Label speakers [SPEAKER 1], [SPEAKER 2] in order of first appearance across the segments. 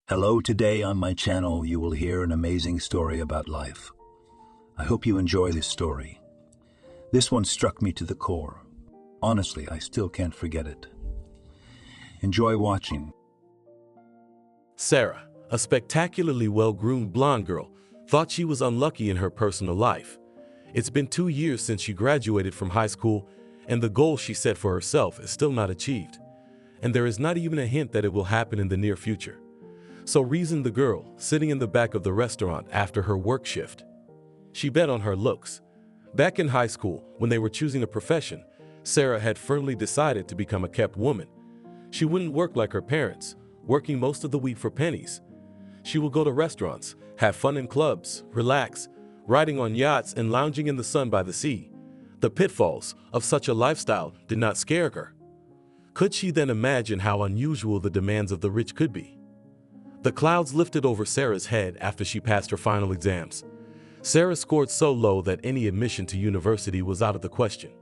[SPEAKER 1] Hello, today on my channel you will hear an amazing story about life. I hope you enjoy this story. This one struck me to the core. Honestly, I still can't forget it. Enjoy watching.
[SPEAKER 2] Sarah, a spectacularly well-groomed blonde girl, thought she was unlucky in her personal life. It's been 2 years since she graduated from high school, and the goal she set for herself is still not achieved. And there is not even a hint that it will happen in the near future. So reasoned the girl, sitting in the back of the restaurant after her work shift. She bet on her looks. Back in high school, when they were choosing a profession, Sarah had firmly decided to become a kept woman. She wouldn't work like her parents, working most of the week for pennies. She would go to restaurants, have fun in clubs, relax, riding on yachts and lounging in the sun by the sea. The pitfalls of such a lifestyle did not scare her. Could she then imagine how unusual the demands of the rich could be? The clouds lifted over Sarah's head after she passed her final exams. Sarah scored so low that any admission to university was out of the question.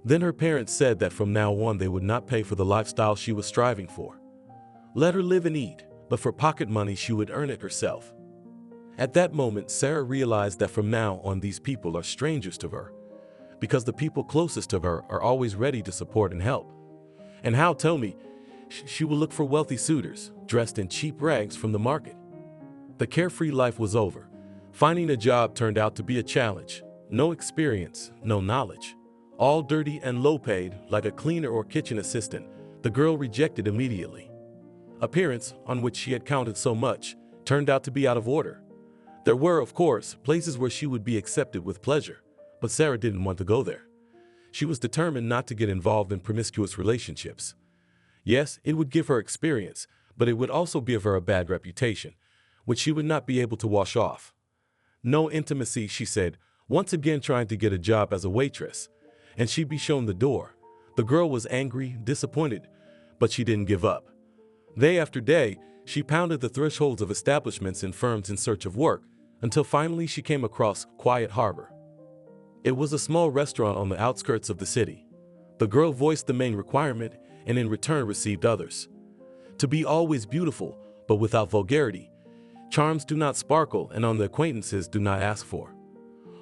[SPEAKER 2] Then her parents said that from now on they would not pay for the lifestyle she was striving for. Let her live and eat, but for pocket money she would earn it herself. At that moment, Sarah realized that from now on these people are strangers to her, because the people closest to her are always ready to support and help. And how, tell me, she will look for wealthy suitors, dressed in cheap rags from the market. The carefree life was over. Finding a job turned out to be a challenge. No experience, no knowledge. All dirty and low paid, like a cleaner or kitchen assistant, the girl rejected immediately. Appearance, on which she had counted so much, turned out to be out of order. There were, of course, places where she would be accepted with pleasure, but Sarah didn't want to go there. She was determined not to get involved in promiscuous relationships. Yes, it would give her experience, but it would also give her a bad reputation, which she would not be able to wash off. No intimacy, she said, once again trying to get a job as a waitress, and she'd be shown the door. The girl was angry, disappointed, but she didn't give up. Day after day, she pounded the thresholds of establishments and firms in search of work, until finally she came across Quiet Harbor. It was a small restaurant on the outskirts of the city. The girl voiced the main requirement, and in return received others. To be always beautiful, but without vulgarity. Charms do not sparkle, and on the acquaintances do not ask for.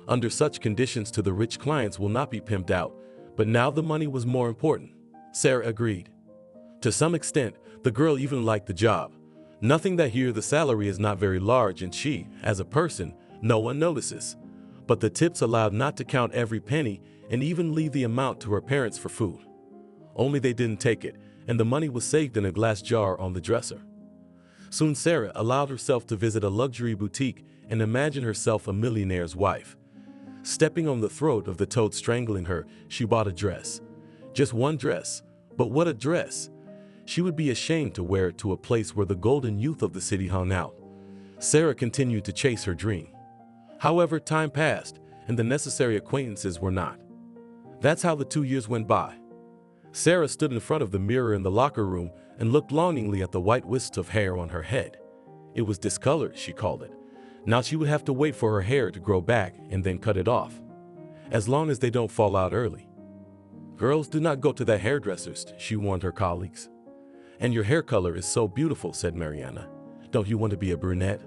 [SPEAKER 2] Under such conditions, to the rich clients will not be pimped out, but now the money was more important. Sarah agreed. To some extent, the girl even liked the job. Nothing that here the salary is not very large, and she, as a person, no one notices. But the tips allowed not to count every penny and even leave the amount to her parents for food. Only they didn't take it, and the money was saved in a glass jar on the dresser. Soon Sarah allowed herself to visit a luxury boutique and imagine herself a millionaire's wife. Stepping on the throat of the toad strangling her, she bought a dress. Just one dress, but what a dress! She would be ashamed to wear it to a place where the golden youth of the city hung out. Sarah continued to chase her dream. However, time passed, and the necessary acquaintances were not. That's how the 2 years went by. Sarah stood in front of the mirror in the locker room and looked longingly at the white wisps of hair on her head. It was discolored, she called it. Now she would have to wait for her hair to grow back and then cut it off. As long as they don't fall out early. Girls do not go to the hairdressers, she warned her colleagues. And your hair color is so beautiful, said Mariana. Don't you want to be a brunette?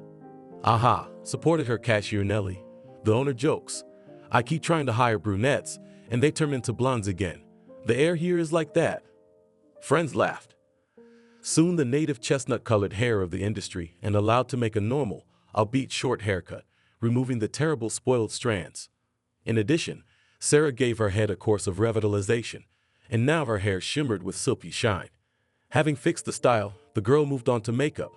[SPEAKER 2] Aha, supported her cashier Nellie. The owner jokes. I keep trying to hire brunettes, and they turn into blondes again. The air here is like that. Friends laughed. Soon the native chestnut-colored hair of the industry and allowed to make a normal, albeit short haircut, removing the terrible spoiled strands. In addition, Sarah gave her head a course of revitalization, and now her hair shimmered with silky shine. Having fixed the style, the girl moved on to makeup.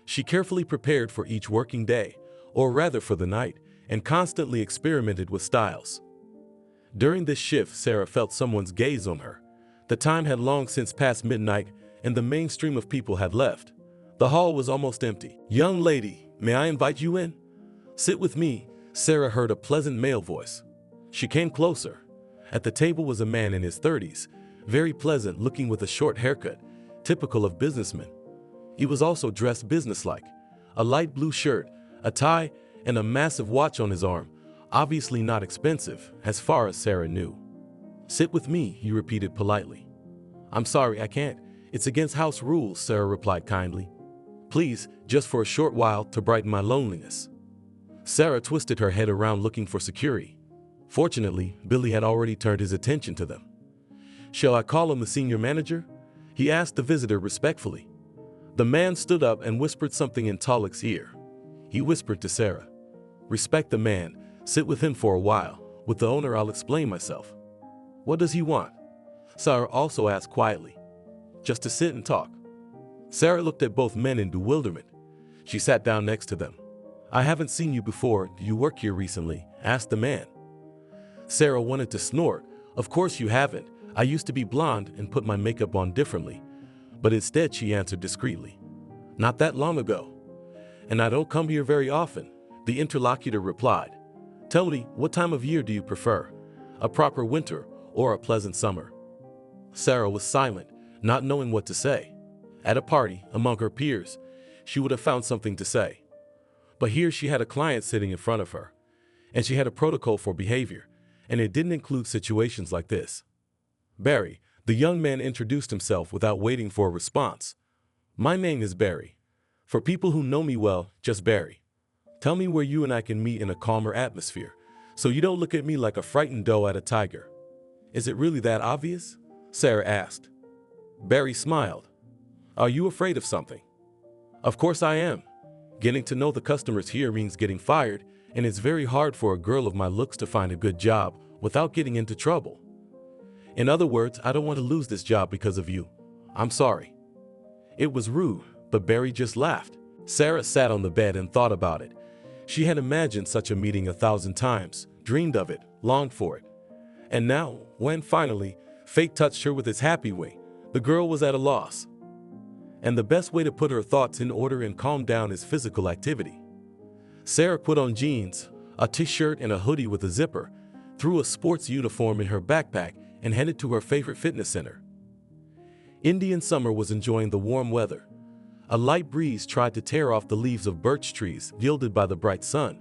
[SPEAKER 2] She carefully prepared for each working day, or rather for the night, and constantly experimented with styles. During this shift, Sarah felt someone's gaze on her. The time had long since passed midnight, and the main stream of people had left. The hall was almost empty. Young lady, may I invite you in? Sit with me, Sarah heard a pleasant male voice. She came closer. At the table was a man in his 30s, very pleasant looking with a short haircut, typical of businessmen. He was also dressed businesslike, a light blue shirt, a tie, and a massive watch on his arm, obviously not expensive, as far as Sarah knew. Sit with me, he repeated politely. I'm sorry, I can't. It's against house rules, Sarah replied kindly. Please, just for a short while to brighten my loneliness." Sarah twisted her head around looking for security. Fortunately, Billy had already turned his attention to them. "Shall I call him the senior manager?" he asked the visitor respectfully. The man stood up and whispered something in Talik's ear. He whispered to Sarah, "Respect the man, sit with him for a while. With the owner I'll explain myself." "What does he want?" Sarah also asked quietly. "Just to sit and talk." Sarah looked at both men in bewilderment. She sat down next to them. "I haven't seen you before. Do you work here recently?" asked the man. Sarah wanted to snort. "Of course you haven't. I used to be blonde and put my makeup on differently." But instead she answered discreetly, "Not that long ago. And I don't come here very often," the interlocutor replied. "Tell me, what time of year do you prefer? A proper winter or a pleasant summer?" Sarah was silent, not knowing what to say. At a party, among her peers, she would have found something to say. But here she had a client sitting in front of her, and she had a protocol for behavior, and it didn't include situations like this. "Barry," the young man introduced himself without waiting for a response. "My name is Barry. For people who know me well, just Barry. Tell me where you and I can meet in a calmer atmosphere, so you don't look at me like a frightened doe at a tiger." "Is it really that obvious?" Sarah asked. Barry smiled. "Are you afraid of something?" "Of course I am. Getting to know the customers here means getting fired, and it's very hard for a girl of my looks to find a good job without getting into trouble. In other words, I don't want to lose this job because of you. I'm sorry." It was rude, but Barry just laughed. Sarah sat on the bed and thought about it. She had imagined such a meeting 1,000 times, dreamed of it, longed for it. And now, when finally, fate touched her with its happy wing, the girl was at a loss. And the best way to put her thoughts in order and calm down is physical activity. Sarah put on jeans, a t-shirt and a hoodie with a zipper, threw a sports uniform in her backpack, and headed to her favorite fitness center. Indian summer was enjoying the warm weather. A light breeze tried to tear off the leaves of birch trees gilded by the bright sun,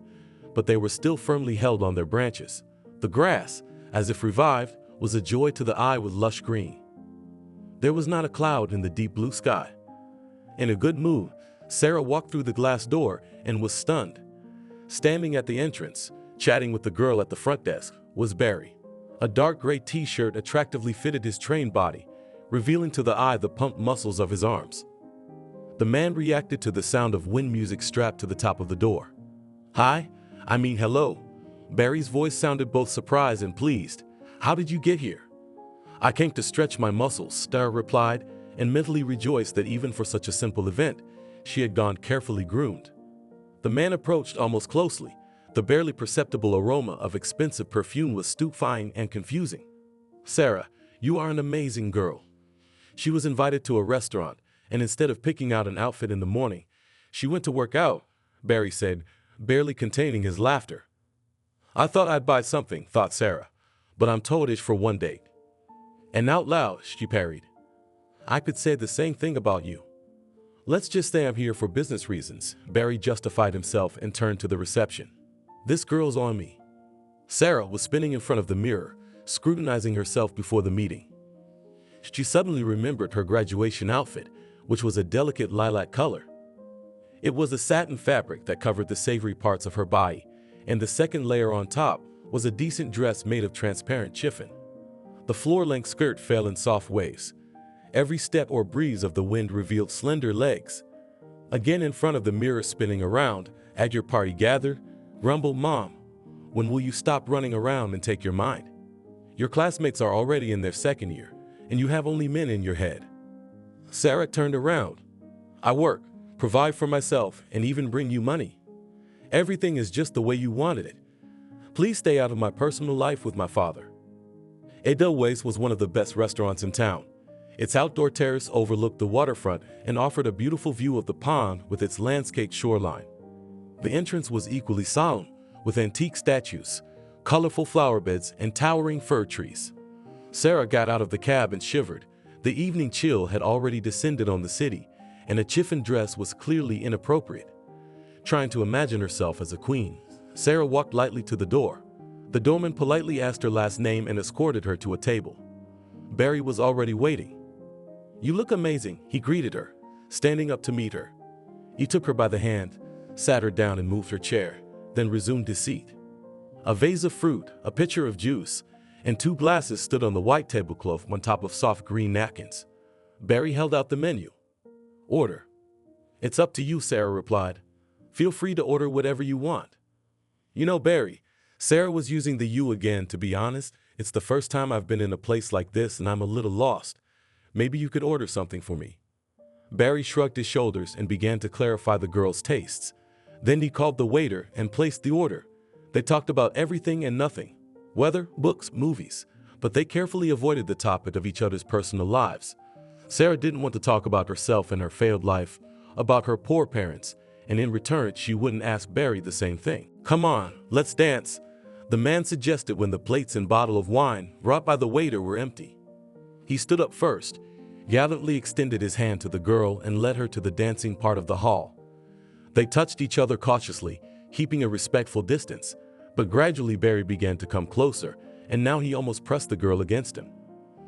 [SPEAKER 2] but they were still firmly held on their branches. The grass, as if revived, was a joy to the eye with lush green. There was not a cloud in the deep blue sky. In a good mood, Sarah walked through the glass door and was stunned. Standing at the entrance, chatting with the girl at the front desk, was Barry. A dark gray t-shirt attractively fitted his trained body, revealing to the eye the pumped muscles of his arms. The man reacted to the sound of wind music strapped to the top of the door. Hello. Barry's voice sounded both surprised and pleased. "How did you get here?" "I came to stretch my muscles," Sarah replied, and mentally rejoiced that even for such a simple event, she had gone carefully groomed. The man approached almost closely. The barely perceptible aroma of expensive perfume was stupefying and confusing. "Sarah, you are an amazing girl." She was invited to a restaurant, and instead of picking out an outfit in the morning, she went to work out, Barry said, barely containing his laughter. "I thought I'd buy something," thought Sarah, "but I'm told it's for one date." And out loud, she parried, "I could say the same thing about you." "Let's just say I'm here for business reasons," Barry justified himself and turned to the reception. "This girl's on me." Sarah was spinning in front of the mirror, scrutinizing herself before the meeting. She suddenly remembered her graduation outfit, which was a delicate lilac color. It was a satin fabric that covered the savory parts of her body, and the second layer on top was a decent dress made of transparent chiffon. The floor-length skirt fell in soft waves. Every step or breeze of the wind revealed slender legs. Again in front of the mirror spinning around, "At your party gathered," grumbled Mom. "When will you stop running around and take your mind? Your classmates are already in their second year, and you have only men in your head." Sarah turned around. "I work, provide for myself, and even bring you money. Everything is just the way you wanted it. Please stay out of my personal life with my father." Edelweiss was one of the best restaurants in town. Its outdoor terrace overlooked the waterfront and offered a beautiful view of the pond with its landscaped shoreline. The entrance was equally solemn, with antique statues, colorful flower beds, and towering fir trees. Sarah got out of the cab and shivered. The evening chill had already descended on the city, and a chiffon dress was clearly inappropriate. Trying to imagine herself as a queen, Sarah walked lightly to the door. The doorman politely asked her last name and escorted her to a table. Barry was already waiting. "You look amazing," he greeted her, standing up to meet her. He took her by the hand, sat her down and moved her chair, then resumed his seat. A vase of fruit, a pitcher of juice, and 2 glasses stood on the white tablecloth on top of soft green napkins. Barry held out the menu. "Order." "It's up to you," Sarah replied. "Feel free to order whatever you want." "You know, Barry," Sarah was using the you again. "To be honest, it's the first time I've been in a place like this and I'm a little lost. Maybe you could order something for me." Barry shrugged his shoulders and began to clarify the girl's tastes. Then he called the waiter and placed the order. They talked about everything and nothing. Weather, books, movies. But they carefully avoided the topic of each other's personal lives. Sarah didn't want to talk about herself and her failed life, about her poor parents, and in return she wouldn't ask Barry the same thing. "Come on, let's dance," the man suggested when the plates and bottle of wine brought by the waiter were empty. He stood up first, gallantly extended his hand to the girl and led her to the dancing part of the hall. They touched each other cautiously, keeping a respectful distance, but gradually Barry began to come closer, and now he almost pressed the girl against him.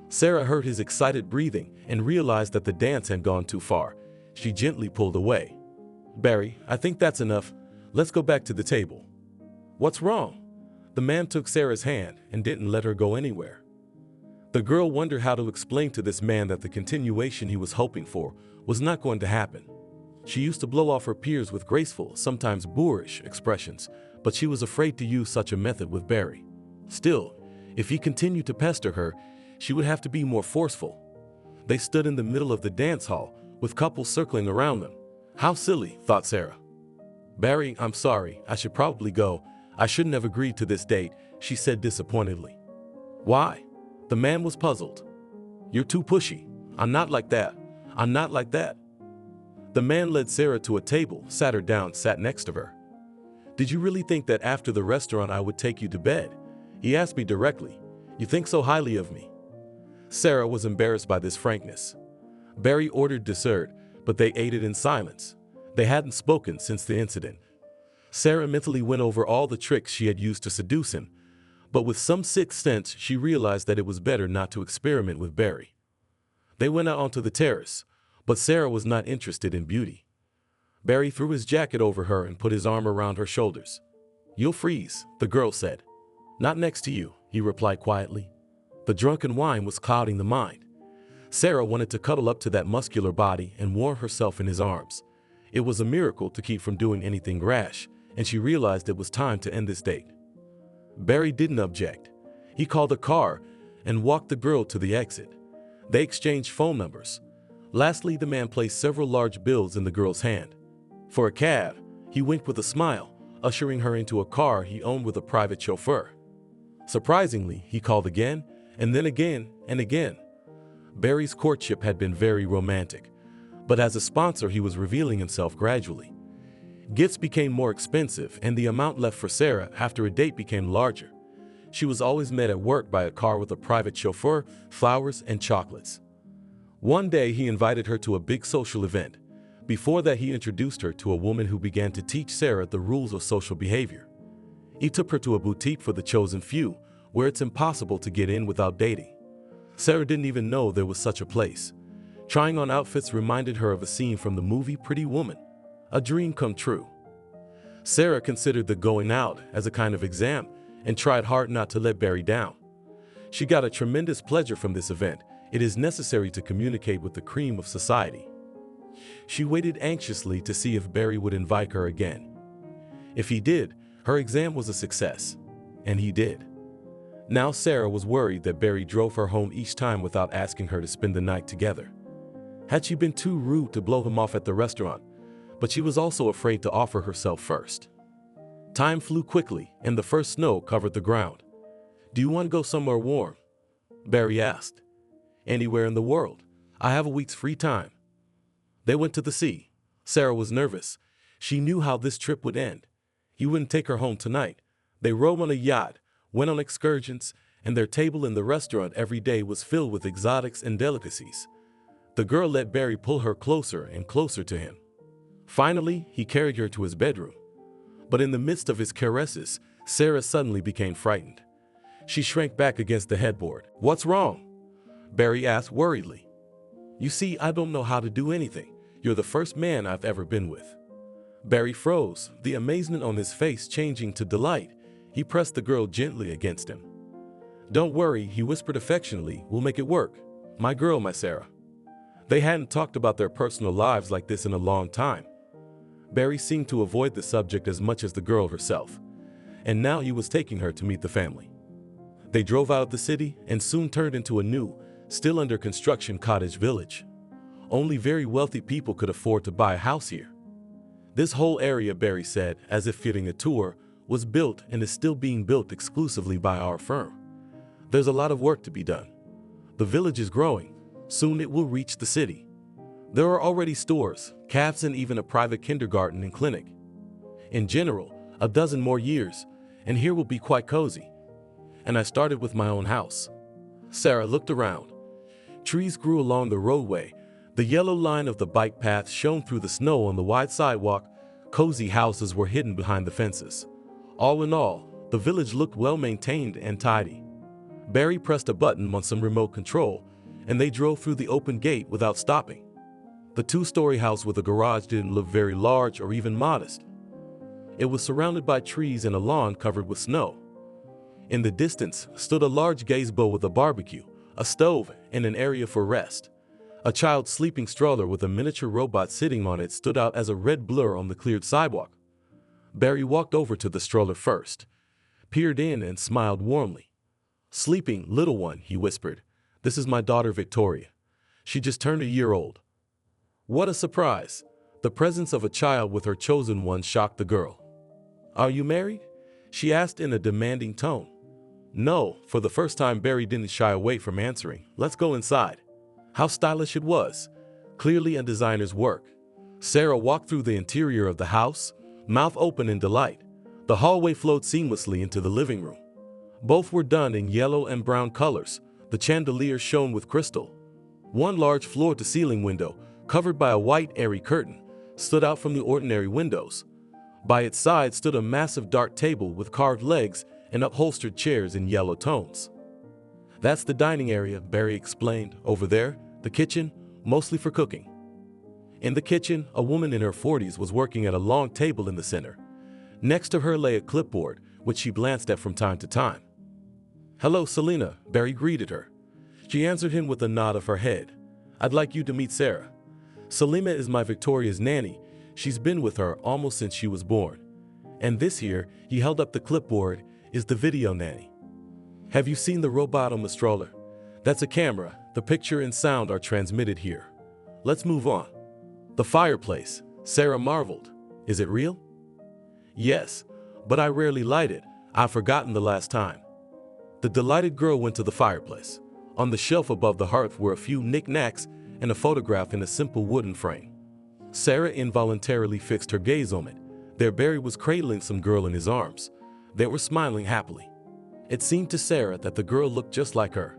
[SPEAKER 2] Sarah heard his excited breathing and realized that the dance had gone too far. She gently pulled away. "Barry, I think that's enough. Let's go back to the table." "What's wrong?" The man took Sarah's hand and didn't let her go anywhere. The girl wondered how to explain to this man that the continuation he was hoping for was not going to happen. She used to blow off her peers with graceful, sometimes boorish expressions, but she was afraid to use such a method with Barry. Still, if he continued to pester her, she would have to be more forceful. They stood in the middle of the dance hall, with couples circling around them. How silly, thought Sarah. "Barry, I'm sorry, I should probably go. I shouldn't have agreed to this date," she said disappointedly. "Why?" The man was puzzled. "You're too pushy. I'm not like that. I'm not like that." The man led Sarah to a table, sat her down, sat next to her. "Did you really think that after the restaurant I would take you to bed?" He asked me directly. "You think so highly of me." Sarah was embarrassed by this frankness. Barry ordered dessert, but they ate it in silence. They hadn't spoken since the incident. Sarah mentally went over all the tricks she had used to seduce him, but with some sixth sense she realized that it was better not to experiment with Barry. They went out onto the terrace, but Sarah was not interested in beauty. Barry threw his jacket over her and put his arm around her shoulders. "You'll freeze," the girl said. "Not next to you," he replied quietly. The drunken wine was clouding the mind. Sarah wanted to cuddle up to that muscular body and warm herself in his arms. It was a miracle to keep from doing anything rash, and she realized it was time to end this date. Barry didn't object. He called a car and walked the girl to the exit. They exchanged phone numbers. Lastly, the man placed several large bills in the girl's hand. For a cab, he winked with a smile, ushering her into a car he owned with a private chauffeur. Surprisingly, he called again, and then again, and again. Barry's courtship had been very romantic, but as a sponsor he was revealing himself gradually. Gifts became more expensive, and the amount left for Sarah after a date became larger. She was always met at work by a car with a private chauffeur, flowers, and chocolates. One day he invited her to a big social event. Before that, he introduced her to a woman who began to teach Sarah the rules of social behavior. He took her to a boutique for the chosen few, where it's impossible to get in without dating. Sarah didn't even know there was such a place. Trying on outfits reminded her of a scene from the movie Pretty Woman, a dream come true. Sarah considered the going out as a kind of exam and tried hard not to let Barry down. She got a tremendous pleasure from this event. It is necessary to communicate with the cream of society. She waited anxiously to see if Barry would invite her again. If he did, her exam was a success. And he did. Now Sarah was worried that Barry drove her home each time without asking her to spend the night together. Had she been too rude to blow him off at the restaurant? But she was also afraid to offer herself first. Time flew quickly, and the first snow covered the ground. "Do you want to go somewhere warm?" Barry asked. "Anywhere in the world. I have a week's free time." They went to the sea. Sarah was nervous. She knew how this trip would end. He wouldn't take her home tonight. They rode on a yacht, went on excursions, and their table in the restaurant every day was filled with exotics and delicacies. The girl let Barry pull her closer and closer to him. Finally, he carried her to his bedroom. But in the midst of his caresses, Sarah suddenly became frightened. She shrank back against the headboard. "What's wrong?" Barry asked worriedly. "You see, I don't know how to do anything. You're the first man I've ever been with." Barry froze, the amazement on his face changing to delight. He pressed the girl gently against him. "Don't worry," he whispered affectionately, "we'll make it work. My girl, my Sarah." They hadn't talked about their personal lives like this in a long time. Barry seemed to avoid the subject as much as the girl herself, and now he was taking her to meet the family. They drove out of the city and soon turned into a new, still under construction cottage village. Only very wealthy people could afford to buy a house here. This whole area, Barry said, as if giving a tour, was built and is still being built exclusively by our firm. There's a lot of work to be done. The village is growing. Soon it will reach the city. There are already stores, cafes, and even a private kindergarten and clinic. In general, a dozen more years, and here will be quite cozy. And I started with my own house. Sarah looked around. Trees grew along the roadway. The yellow line of the bike path shone through the snow on the wide sidewalk. Cozy houses were hidden behind the fences. All in all, the village looked well maintained and tidy. Barry pressed a button on some remote control, and they drove through the open gate without stopping. The two-story house with a garage didn't look very large or even modest. It was surrounded by trees and a lawn covered with snow. In the distance stood a large gazebo with a barbecue, a stove, and an area for rest. A child's sleeping stroller with a miniature robot sitting on it stood out as a red blur on the cleared sidewalk. Barry walked over to the stroller first, peered in, and smiled warmly. "Sleeping, little one," he whispered. "This is my daughter Victoria. She just turned a year old." What a surprise! The presence of a child with her chosen one shocked the girl. "Are you married?" she asked in a demanding tone. No, for the first time Barry didn't shy away from answering. "Let's go inside." How stylish it was. Clearly a designer's work. Sarah walked through the interior of the house, mouth open in delight. The hallway flowed seamlessly into the living room. Both were done in yellow and brown colors. The chandelier shone with crystal. One large floor-to-ceiling window, covered by a white airy curtain, stood out from the ordinary windows. By its side stood a massive dark table with carved legs and upholstered chairs in yellow tones. "That's the dining area," Barry explained. "Over there, the kitchen, mostly for cooking." In the kitchen, a woman in her 40s was working at a long table in the center. Next to her lay a clipboard, which she glanced at from time to time. "Hello, Selena," Barry greeted her. She answered him with a nod of her head. "I'd like you to meet Sarah. Selena is my Victoria's nanny. She's been with her almost since she was born. And this here," he held up the clipboard, "is the video nanny. Have you seen the robot on the stroller? That's a camera. The picture and sound are transmitted here. Let's move on." "The fireplace," Sarah marveled. "Is it real?" "Yes, but I rarely light it. I've forgotten the last time." The delighted girl went to the fireplace. On the shelf above the hearth were a few knickknacks and a photograph in a simple wooden frame. Sarah involuntarily fixed her gaze on it. There Barry was cradling some girl in his arms. They were smiling happily. It seemed to Sarah that the girl looked just like her.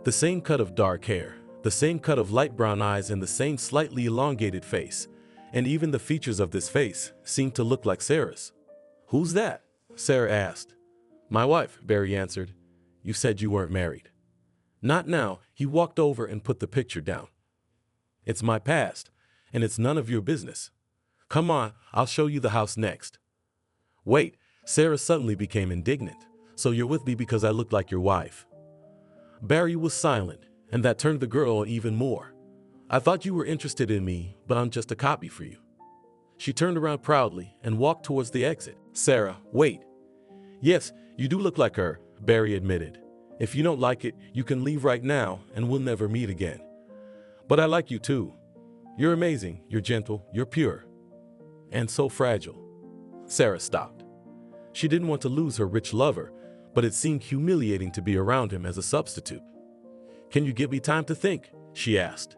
[SPEAKER 2] The same cut of dark hair, the same cut of light brown eyes, and the same slightly elongated face. And even the features of this face seemed to look like Sarah's. "Who's that?" Sarah asked. "My wife," Barry answered. "You said you weren't married." "Not now." He walked over and put the picture down. "It's my past, and it's none of your business. Come on, I'll show you the house next." "Wait," Sarah suddenly became indignant. "So you're with me because I look like your wife?" Barry was silent, and that turned the girl on even more. "I thought you were interested in me, but I'm just a copy for you." She turned around proudly and walked towards the exit. "Sarah, wait." "Yes, you do look like her," Barry admitted. "If you don't like it, you can leave right now and we'll never meet again. But I like you too. You're amazing, you're gentle, you're pure. And so fragile." Sarah stopped. She didn't want to lose her rich lover, but it seemed humiliating to be around him as a substitute. "Can you give me time to think?" she asked.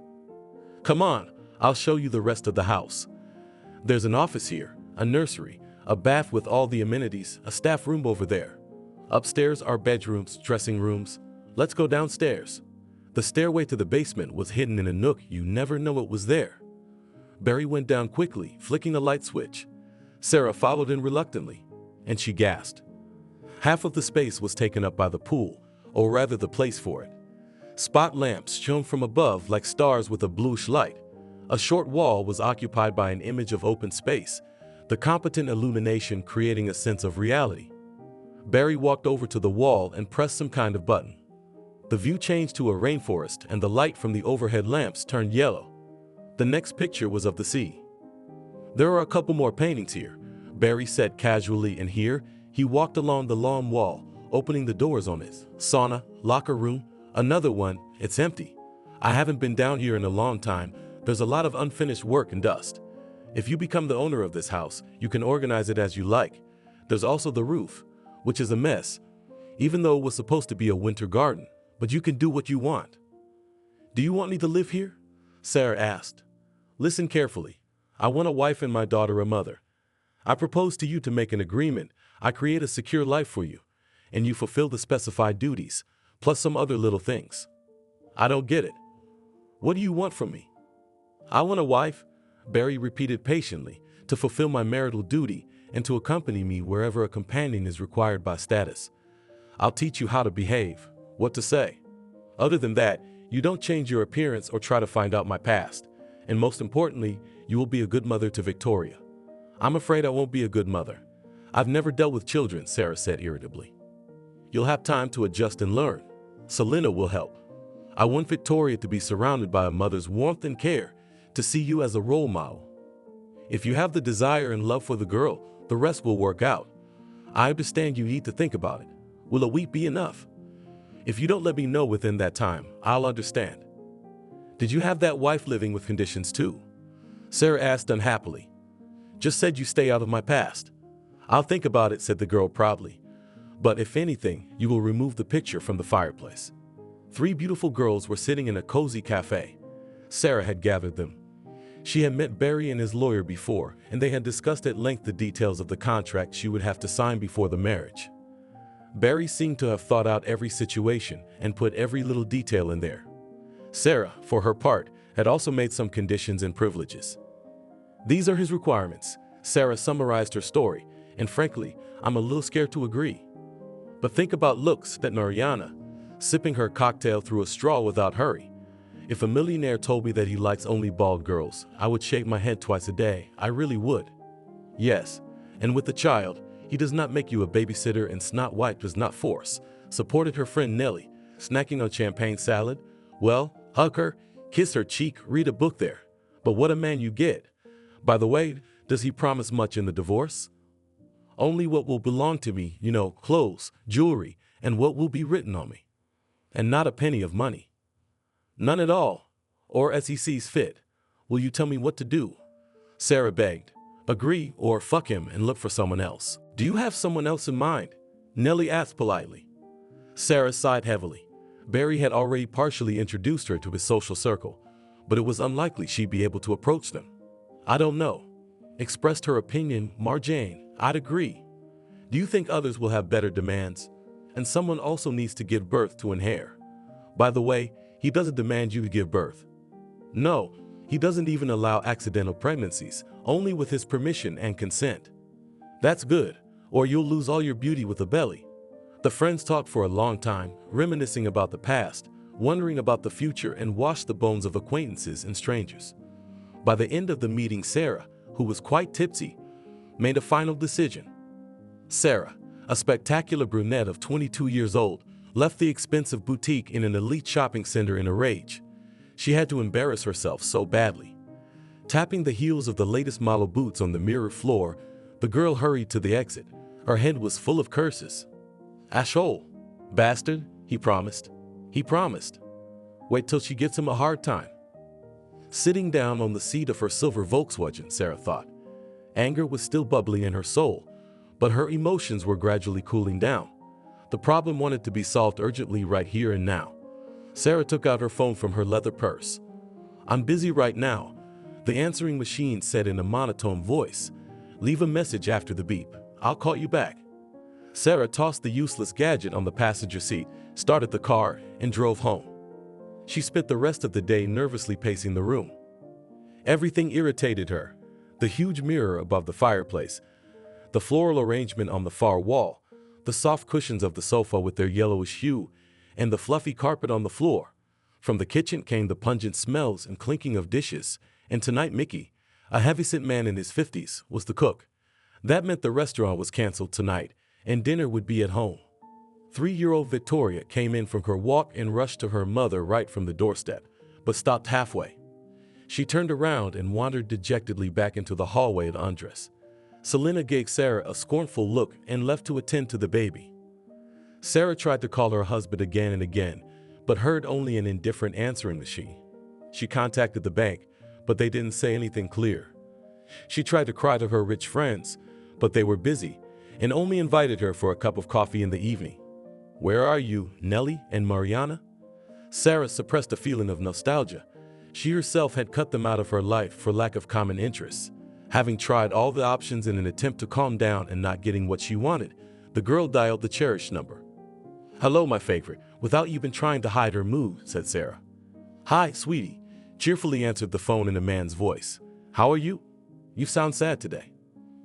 [SPEAKER 2] "Come on, I'll show you the rest of the house. There's an office here, a nursery, a bath with all the amenities, a staff room over there. Upstairs are bedrooms, dressing rooms. Let's go downstairs." The stairway to the basement was hidden in a nook you never know it was there. Barry went down quickly, flicking a light switch. Sarah followed in reluctantly, and she gasped. Half of the space was taken up by the pool, or rather the place for it. Spot lamps shone from above like stars with a bluish light. A short wall was occupied by an image of open space. the competent illumination creating a sense of reality. Barry walked over to the wall and pressed some kind of button. The view changed to a rainforest and the light from the overhead lamps turned yellow. The next picture was of the sea. "There are a couple more paintings here," Barry said casually, and here he walked along the long wall, opening the doors on it. "Sauna, locker room, another one, it's empty. I haven't been down here in a long time. There's a lot of unfinished work and dust. If you become the owner of this house, you can organize it as you like. There's also the roof, which is a mess, even though it was supposed to be a winter garden, but you can do what you want." "Do you want me to live here?" Sarah asked. "Listen carefully. I want a wife and my daughter a mother. I propose to you to make an agreement. I create a secure life for you, and you fulfill the specified duties, plus some other little things." "I don't get it. What do you want from me?" "I want a wife," Barry repeated patiently, "to fulfill my marital duty and to accompany me wherever a companion is required by status. I'll teach you how to behave, what to say. Other than that, you don't change your appearance or try to find out my past. And most importantly, you will be a good mother to Victoria." "I'm afraid I won't be a good mother. I've never dealt with children," Sarah said irritably. "You'll have time to adjust and learn. Selena will help. I want Victoria to be surrounded by a mother's warmth and care, to see you as a role model. If you have the desire and love for the girl, the rest will work out. I understand you need to think about it. Will a week be enough? If you don't let me know within that time, I'll understand." "Did you have that wife living with conditions too?" Sarah asked unhappily. "Just said you stay out of my past." "I'll think about it," said the girl proudly. "But if anything, you will remove the picture from the fireplace." 3 beautiful girls were sitting in a cozy cafe. Sarah had gathered them. She had met Barry and his lawyer before, and they had discussed at length the details of the contract she would have to sign before the marriage. Barry seemed to have thought out every situation and put every little detail in there. Sarah, for her part, had also made some conditions and privileges. "These are his requirements," Sarah summarized her story, "and frankly, I'm a little scared to agree. But think about looks," said Mariana, sipping her cocktail through a straw without hurry. "If a millionaire told me that he likes only bald girls, I would shake my head twice a day. I really would." "Yes, and with the child, he does not make you a babysitter and snot white does not force," supported her friend Nellie, snacking on champagne salad. "Well, hug her, kiss her cheek, read a book there. But what a man you get. By the way, does he promise much in the divorce?" "Only what will belong to me, clothes, jewelry, and what will be written on me. And not a penny of money." "None at all, or as he sees fit. Will you tell me what to do?" Sarah begged. "Agree or fuck him and look for someone else." "Do you have someone else in mind?" Nellie asked politely. Sarah sighed heavily. Barry had already partially introduced her to his social circle, but it was unlikely she'd be able to approach them. "I don't know," expressed her opinion Marjane. "I'd agree. Do you think others will have better demands? And someone also needs to give birth to an heir. By the way, he doesn't demand you to give birth. No, he doesn't even allow accidental pregnancies, only with his permission and consent. That's good, or you'll lose all your beauty with a belly." The friends talked for a long time, reminiscing about the past, wondering about the future, and washed the bones of acquaintances and strangers. By the end of the meeting, Sarah, who was quite tipsy, made a final decision. Sarah, a spectacular brunette of 22 years old, left the expensive boutique in an elite shopping center in a rage. She had to embarrass herself so badly. Tapping the heels of the latest model boots on the mirror floor, the girl hurried to the exit. Her head was full of curses. "Asshole. Bastard," he promised. He promised. Wait till she gives him a hard time. Sitting down on the seat of her silver Volkswagen, Sarah thought. Anger was still bubbling in her soul, but her emotions were gradually cooling down. The problem wanted to be solved urgently right here and now. Sarah took out her phone from her leather purse. "I'm busy right now," the answering machine said in a monotone voice. "Leave a message after the beep. I'll call you back." Sarah tossed the useless gadget on the passenger seat, started the car, and drove home. She spent the rest of the day nervously pacing the room. Everything irritated her. The huge mirror above the fireplace, the floral arrangement on the far wall, the soft cushions of the sofa with their yellowish hue, and the fluffy carpet on the floor. From the kitchen came the pungent smells and clinking of dishes, and tonight Mickey, a heavyset man in his 50s, was the cook. That meant the restaurant was canceled tonight, and dinner would be at home. 3-year-old Victoria came in from her walk and rushed to her mother right from the doorstep, but stopped halfway. She turned around and wandered dejectedly back into the hallway to undress. Selena gave Sarah a scornful look and left to attend to the baby. Sarah tried to call her husband again and again, but heard only an indifferent answering machine. She contacted the bank, but they didn't say anything clear. She tried to cry to her rich friends, but they were busy and only invited her for a cup of coffee in the evening. Where are you, Nellie and Mariana? Sarah suppressed a feeling of nostalgia. She herself had cut them out of her life for lack of common interests. Having tried all the options in an attempt to calm down and not getting what she wanted, the girl dialed the cherished number. "Hello, my favorite, without even trying to hide her mood," said Sarah. "Hi, sweetie," cheerfully answered the phone in a man's voice. "How are you? You sound sad today."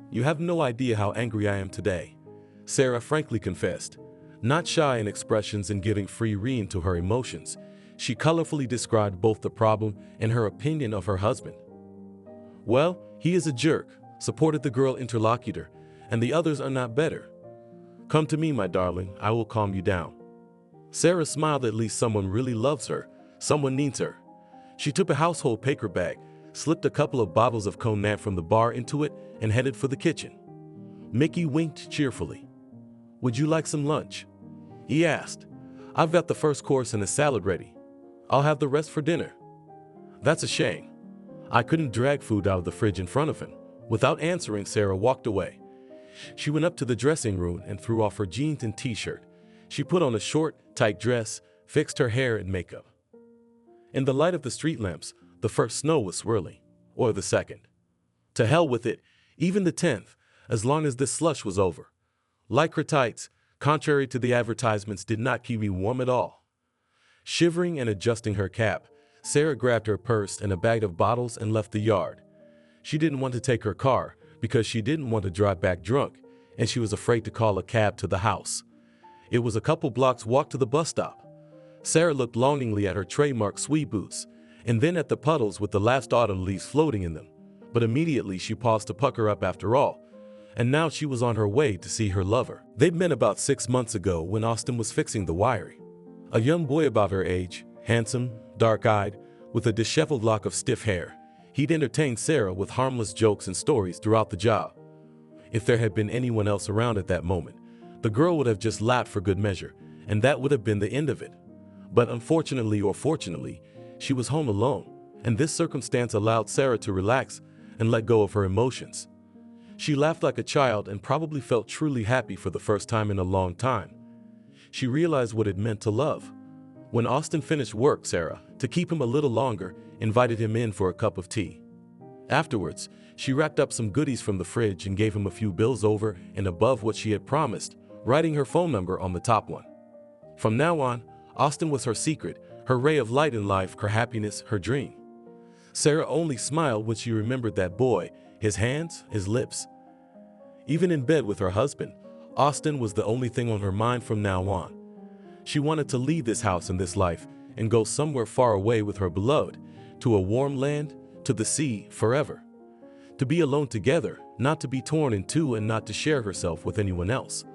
[SPEAKER 2] "You have no idea how angry I am today," Sarah frankly confessed. Not shy in expressions and giving free rein to her emotions, she colorfully described both the problem and her opinion of her husband. "Well, he is a jerk," supported the girl interlocutor, "and the others are not better. Come to me, my darling, I will calm you down." Sarah smiled. At least someone really loves her. Someone needs her. She took a household paper bag, slipped a couple of bottles of cognac from the bar into it, and headed for the kitchen. Mickey winked cheerfully. "Would you like some lunch?" he asked. "I've got the first course and a salad ready. I'll have the rest for dinner." "That's a shame." I couldn't drag food out of the fridge in front of him. Without answering, Sarah walked away. She went up to the dressing room and threw off her jeans and t-shirt. She put on a short, tight dress, fixed her hair and makeup. In the light of the street lamps, the first snow was swirling, or the second. To hell with it, even the 10th, as long as this slush was over. Lycra tights, contrary to the advertisements, did not keep me warm at all. Shivering and adjusting her cap, Sarah grabbed her purse and a bag of bottles and left the yard. She didn't want to take her car because she didn't want to drive back drunk, and she was afraid to call a cab to the house. It was a couple blocks walk to the bus stop. Sarah looked longingly at her trademark sweet boots, and then at the puddles with the last autumn leaves floating in them. But immediately she paused to pucker up after all, and now she was on her way to see her lover. They'd met about 6 months ago when Austin was fixing the wiring. A young boy about her age, handsome, dark-eyed, with a disheveled lock of stiff hair. He'd entertained Sarah with harmless jokes and stories throughout the job. If there had been anyone else around at that moment, the girl would have just laughed for good measure, and that would have been the end of it. But unfortunately or fortunately, she was home alone, and this circumstance allowed Sarah to relax and let go of her emotions. She laughed like a child and probably felt truly happy for the first time in a long time. She realized what it meant to love. When Austin finished work, Sarah, to keep him a little longer, invited him in for a cup of tea. Afterwards, she racked up some goodies from the fridge and gave him a few bills over and above what she had promised, writing her phone number on the top one. From now on, Austin was her secret, her ray of light in life, her happiness, her dream. Sarah only smiled when she remembered that boy, his hands, his lips. Even in bed with her husband, Austin was the only thing on her mind from now on. She wanted to leave this house and this life and go somewhere far away with her beloved, to a warm land, to the sea, forever. To be alone together, not to be torn in two and not to share herself with anyone else.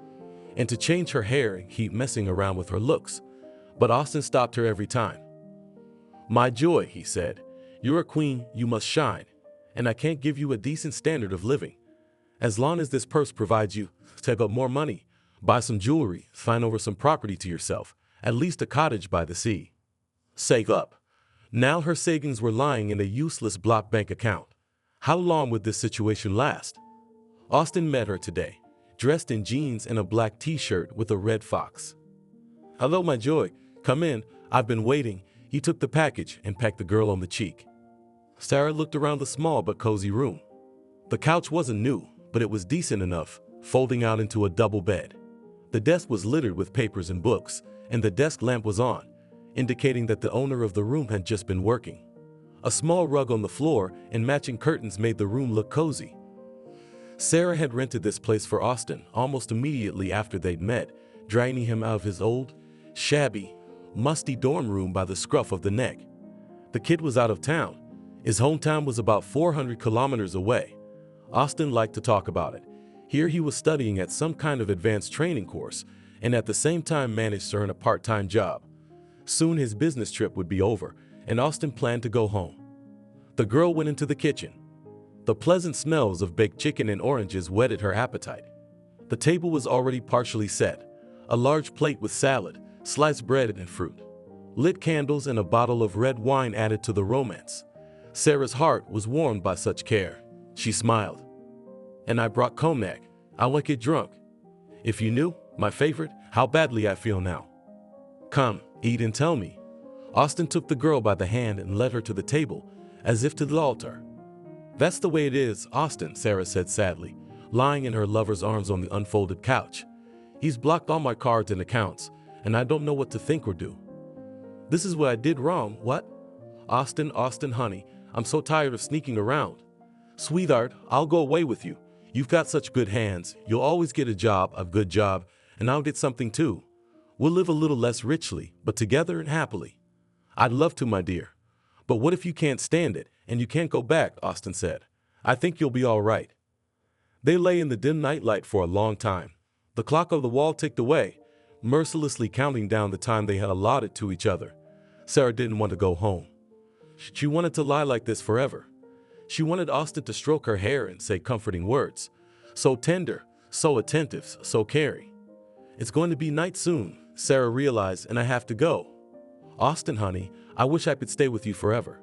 [SPEAKER 2] And to change her hair and keep messing around with her looks. But Austin stopped her every time. "My joy," he said, "you're a queen, you must shine, and I can't give you a decent standard of living. As long as this purse provides you, take up more money, buy some jewelry, find over some property to yourself, at least a cottage by the sea. Save up." Now her savings were lying in a useless block bank account. How long would this situation last? Austin met her today, dressed in jeans and a black t-shirt with a red fox. "Hello, my joy. Come in. I've been waiting." He took the package and pecked the girl on the cheek. Sarah looked around the small but cozy room. The couch wasn't new, but it was decent enough, folding out into a double bed. The desk was littered with papers and books, and the desk lamp was on, indicating that the owner of the room had just been working. A small rug on the floor and matching curtains made the room look cozy. Sarah had rented this place for Austin almost immediately after they'd met, draining him out of his old, shabby, musty dorm room by the scruff of the neck. The kid was out of town. His hometown was about 400 kilometers away. Austin liked to talk about it. Here he was studying at some kind of advanced training course and at the same time managed to earn a part-time job. Soon his business trip would be over, and Austin planned to go home. The girl went into the kitchen. The pleasant smells of baked chicken and oranges whetted her appetite. The table was already partially set, a large plate with salad, sliced bread and fruit. Lit candles and a bottle of red wine added to the romance. Sarah's heart was warmed by such care. She smiled. "And I brought cognac. I like it drunk. If you knew, my favorite, how badly I feel now." "Come, eat and tell me." Austin took the girl by the hand and led her to the table, as if to the altar. "That's the way it is, Austin," Sarah said sadly, lying in her lover's arms on the unfolded couch. "He's blocked all my cards and accounts, and I don't know what to think or do. This is what I did wrong, what? Austin, honey, I'm so tired of sneaking around. Sweetheart, I'll go away with you. You've got such good hands. You'll always get a good job, and I'll get something too. We'll live a little less richly, but together and happily." "I'd love to, my dear. But what if you can't stand it, and you can't go back?" Austin said. "I think you'll be all right." They lay in the dim nightlight for a long time. The clock of the wall ticked away, mercilessly counting down the time they had allotted to each other. Sarah didn't want to go home. She wanted to lie like this forever. She wanted Austin to stroke her hair and say comforting words. So tender, so attentive, so caring. "It's going to be night soon," Sarah realized, "and I have to go." "Austin, honey, I wish I could stay with you forever."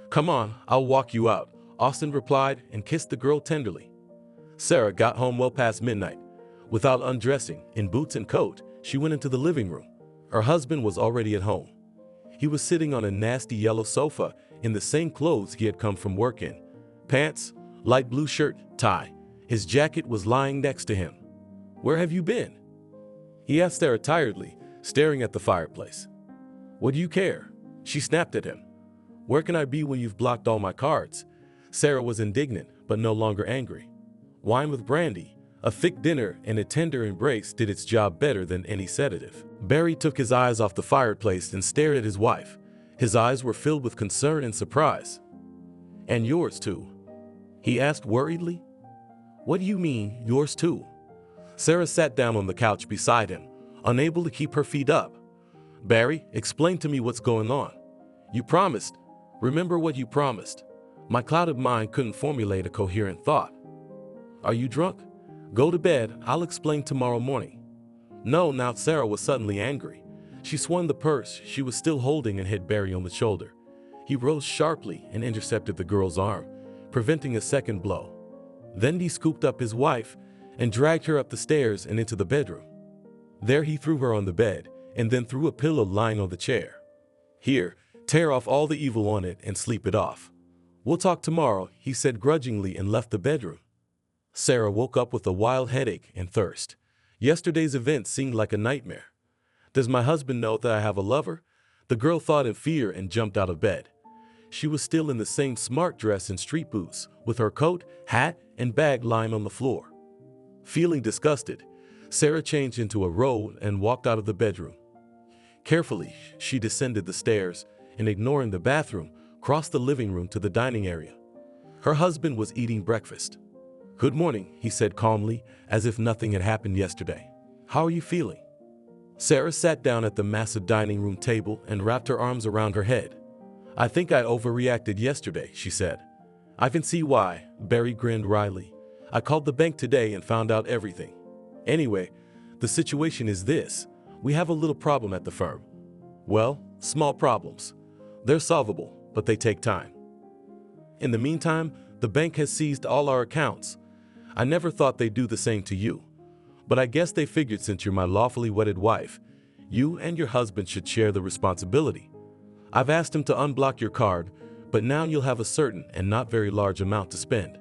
[SPEAKER 2] "Come on, I'll walk you out," Austin replied and kissed the girl tenderly. Sarah got home well past midnight. Without undressing, in boots and coat, she went into the living room. Her husband was already at home. He was sitting on a nasty yellow sofa in the same clothes he had come from work in. Pants, light blue shirt, tie. His jacket was lying next to him. "Where have you been?" he asked Sarah tiredly, staring at the fireplace. "What do you care?" she snapped at him. "Where can I be when you've blocked all my cards?" Sarah was indignant, but no longer angry. Wine with brandy, a thick dinner, and a tender embrace did its job better than any sedative. Barry took his eyes off the fireplace and stared at his wife. His eyes were filled with concern and surprise. "And yours too?" he asked worriedly. "What do you mean, yours too?" Sarah sat down on the couch beside him, unable to keep her feet up. "Barry, explain to me what's going on. You promised. Remember what you promised." My clouded mind couldn't formulate a coherent thought. "Are you drunk? Go to bed. I'll explain tomorrow morning." "No." Now Sarah was suddenly angry. She swung the purse she was still holding and hit Barry on the shoulder. He rose sharply and intercepted the girl's arm, preventing a second blow. Then he scooped up his wife and dragged her up the stairs and into the bedroom. There he threw her on the bed and then threw a pillow lying on the chair. "Here, tear off all the evil on it and sleep it off. We'll talk tomorrow," he said grudgingly and left the bedroom. Sarah woke up with a wild headache and thirst. Yesterday's event seemed like a nightmare. "Does my husband know that I have a lover?" the girl thought in fear and jumped out of bed. She was still in the same smart dress and street boots, with her coat, hat, and bag lying on the floor. Feeling disgusted, Sarah changed into a robe and walked out of the bedroom. Carefully, she descended the stairs and, ignoring the bathroom, crossed the living room to the dining area. Her husband was eating breakfast. "Good morning," he said calmly, as if nothing had happened yesterday. "How are you feeling?" Sarah sat down at the massive dining room table and wrapped her arms around her head. "I think I overreacted yesterday," she said. "I can see why," Barry grinned wryly. "I called the bank today and found out everything. Anyway, the situation is this. We have a little problem at the firm. Well, small problems. They're solvable, but they take time. In the meantime, the bank has seized all our accounts. I never thought they'd do the same to you. But I guess they figured since you're my lawfully wedded wife, you and your husband should share the responsibility. I've asked him to unblock your card, but now you'll have a certain and not very large amount to spend.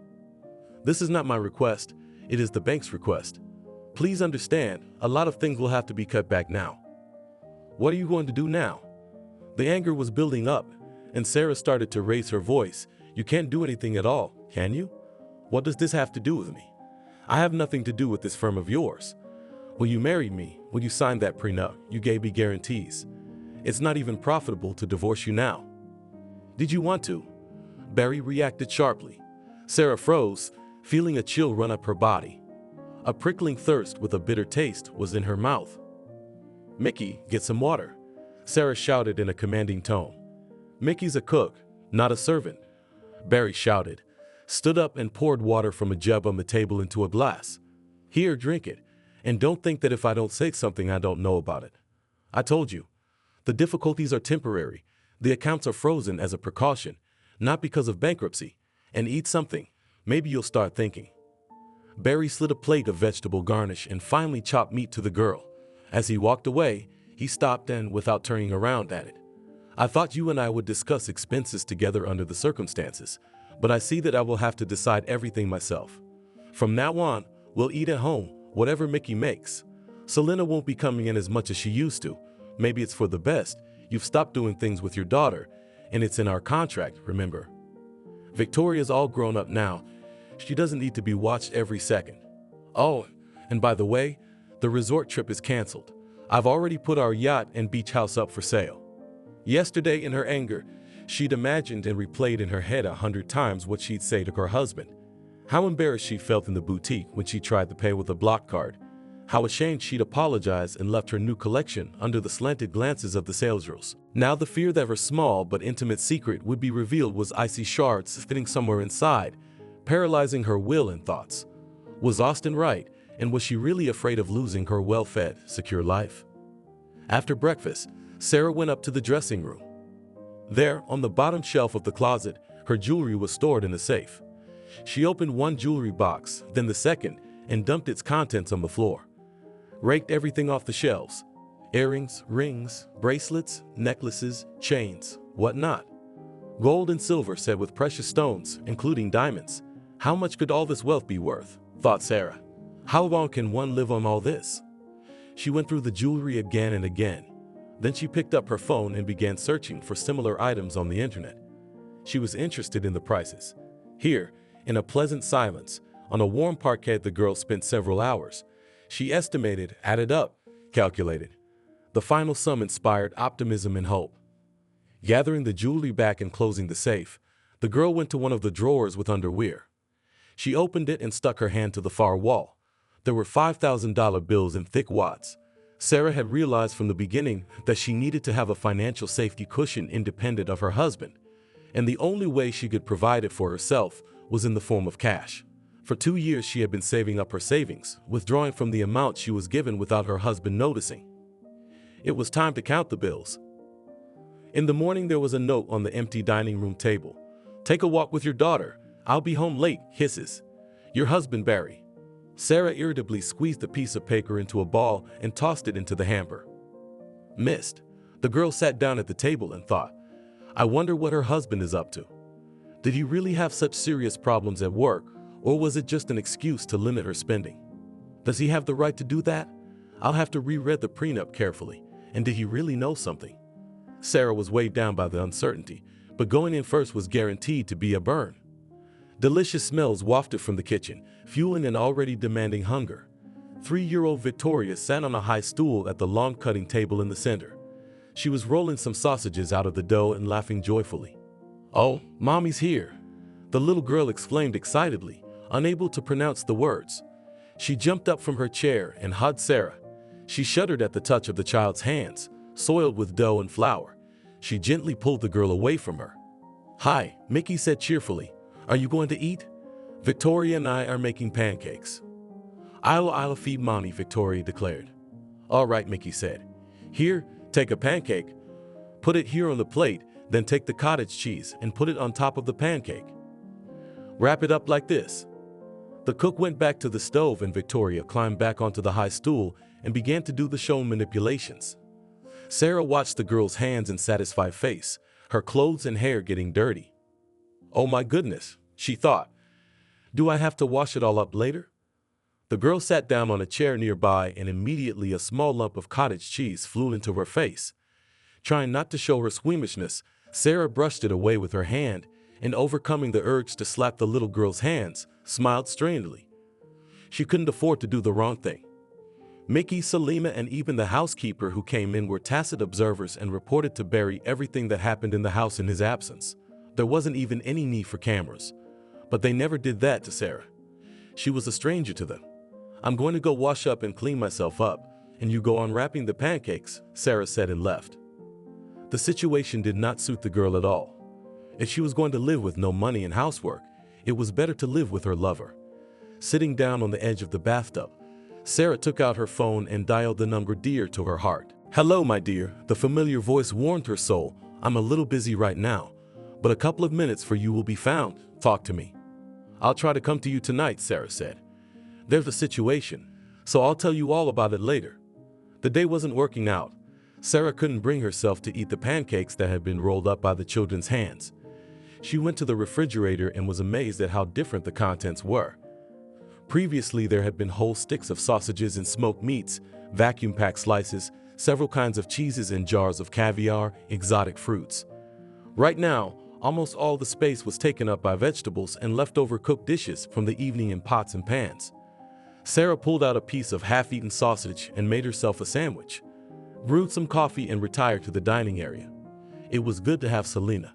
[SPEAKER 2] This is not my request, it is the bank's request. Please understand, a lot of things will have to be cut back now." "What are you going to do now?" The anger was building up, and Sarah started to raise her voice. "You can't do anything at all, can you? What does this have to do with me? I have nothing to do with this firm of yours. When you married me, when you signed that prenup, you gave me guarantees. It's not even profitable to divorce you now." "Did you want to?" Barry reacted sharply. Sarah froze, feeling a chill run up her body. A prickling thirst with a bitter taste was in her mouth. "Mickey, get some water," Sarah shouted in a commanding tone. "Mickey's a cook, not a servant," Barry shouted, stood up and poured water from a jug on the table into a glass. "Here, drink it, and don't think that if I don't say something I don't know about it. I told you, the difficulties are temporary, the accounts are frozen as a precaution, not because of bankruptcy, and eat something, maybe you'll start thinking." Barry slid a plate of vegetable garnish and finely chopped meat to the girl. As he walked away, he stopped and, without turning around, added, "I thought you and I would discuss expenses together under the circumstances, but I see that I will have to decide everything myself. From now on, we'll eat at home, whatever Mickey makes. Selena won't be coming in as much as she used to. Maybe it's for the best. You've stopped doing things with your daughter, and it's in our contract, remember. Victoria's all grown up now. She doesn't need to be watched every second. Oh, and by the way, the resort trip is canceled. I've already put our yacht and beach house up for sale." Yesterday, in her anger, she'd imagined and replayed in her head 100 times what she'd say to her husband. How embarrassed she felt in the boutique when she tried to pay with a block card. How ashamed she'd apologized and left her new collection under the slanted glances of the sales girls. Now the fear that her small but intimate secret would be revealed was icy shards sitting somewhere inside, paralyzing her will and thoughts. Was Austin right, and was she really afraid of losing her well-fed, secure life? After breakfast, Sarah went up to the dressing room. There, on the bottom shelf of the closet, her jewelry was stored in a safe. She opened one jewelry box, then the second, and dumped its contents on the floor. Raked everything off the shelves. Earrings, rings, bracelets, necklaces, chains, whatnot. Gold and silver set with precious stones, including diamonds. How much could all this wealth be worth? Thought Sarah. How long can one live on all this? She went through the jewelry again and again. Then she picked up her phone and began searching for similar items on the internet. She was interested in the prices. Here, in a pleasant silence, on a warm parquet, the girl spent several hours. She estimated, added up, calculated. The final sum inspired optimism and hope. Gathering the jewelry back and closing the safe, the girl went to one of the drawers with underwear. She opened it and stuck her hand to the far wall. There were $5,000 bills in thick wads. Sarah had realized from the beginning that she needed to have a financial safety cushion independent of her husband, and the only way she could provide it for herself was in the form of cash. For 2 years she had been saving up her savings, withdrawing from the amount she was given without her husband noticing. It was time to count the bills. In the morning there was a note on the empty dining room table. "Take a walk with your daughter. I'll be home late, hisses. Your husband, Barry." Sarah irritably squeezed the piece of paper into a ball and tossed it into the hamper. Missed. The girl sat down at the table and thought, I wonder what her husband is up to. Did he really have such serious problems at work, or was it just an excuse to limit her spending? Does he have the right to do that? I'll have to reread the prenup carefully. And did he really know something? Sarah was weighed down by the uncertainty, but going in first was guaranteed to be a burn. Delicious smells wafted from the kitchen, fueling an already demanding hunger. 3-year-old Victoria sat on a high stool at the long cutting table in the center. She was rolling some sausages out of the dough and laughing joyfully. "Oh, Mommy's here!" the little girl exclaimed excitedly, unable to pronounce the words. She jumped up from her chair and hugged Sarah. She shuddered at the touch of the child's hands, soiled with dough and flour. She gently pulled the girl away from her. "Hi," Mickey said cheerfully. "Are you going to eat? Victoria and I are making pancakes." I'll feed Mommy," Victoria declared. "All right," Mickey said. "Here, take a pancake. Put it here on the plate, then take the cottage cheese and put it on top of the pancake. Wrap it up like this." The cook went back to the stove and Victoria climbed back onto the high stool and began to do the show manipulations. Sarah watched the girl's hands and satisfied face, her clothes and hair getting dirty. "Oh my goodness," she thought. "Do I have to wash it all up later?" The girl sat down on a chair nearby and immediately a small lump of cottage cheese flew into her face. Trying not to show her squeamishness, Sarah brushed it away with her hand and, overcoming the urge to slap the little girl's hands, smiled strangely. She couldn't afford to do the wrong thing. Mickey, Salima, and even the housekeeper who came in were tacit observers and reported to Barry everything that happened in the house in his absence. There wasn't even any need for cameras. But they never did that to Sarah. She was a stranger to them. I'm going to go wash up and clean myself up, and you go unwrapping the pancakes, Sarah said and left. The situation did not suit the girl at all. If she was going to live with no money and housework, it was better to live with her lover. Sitting down on the edge of the bathtub, Sarah took out her phone and dialed the number dear to her heart. "Hello, my dear," the familiar voice warned her soul. "I'm a little busy right now, but a couple of minutes for you will be found. Talk to me." "I'll try to come to you tonight," Sarah said. "There's a situation, so I'll tell you all about it later." The day wasn't working out. Sarah couldn't bring herself to eat the pancakes that had been rolled up by the children's hands. She went to the refrigerator and was amazed at how different the contents were. Previously, there had been whole sticks of sausages and smoked meats, vacuum-packed slices, several kinds of cheeses and jars of caviar, exotic fruits. Right now, almost all the space was taken up by vegetables and leftover cooked dishes from the evening in pots and pans. Sarah pulled out a piece of half-eaten sausage and made herself a sandwich, brewed some coffee and retired to the dining area. It was good to have Selena.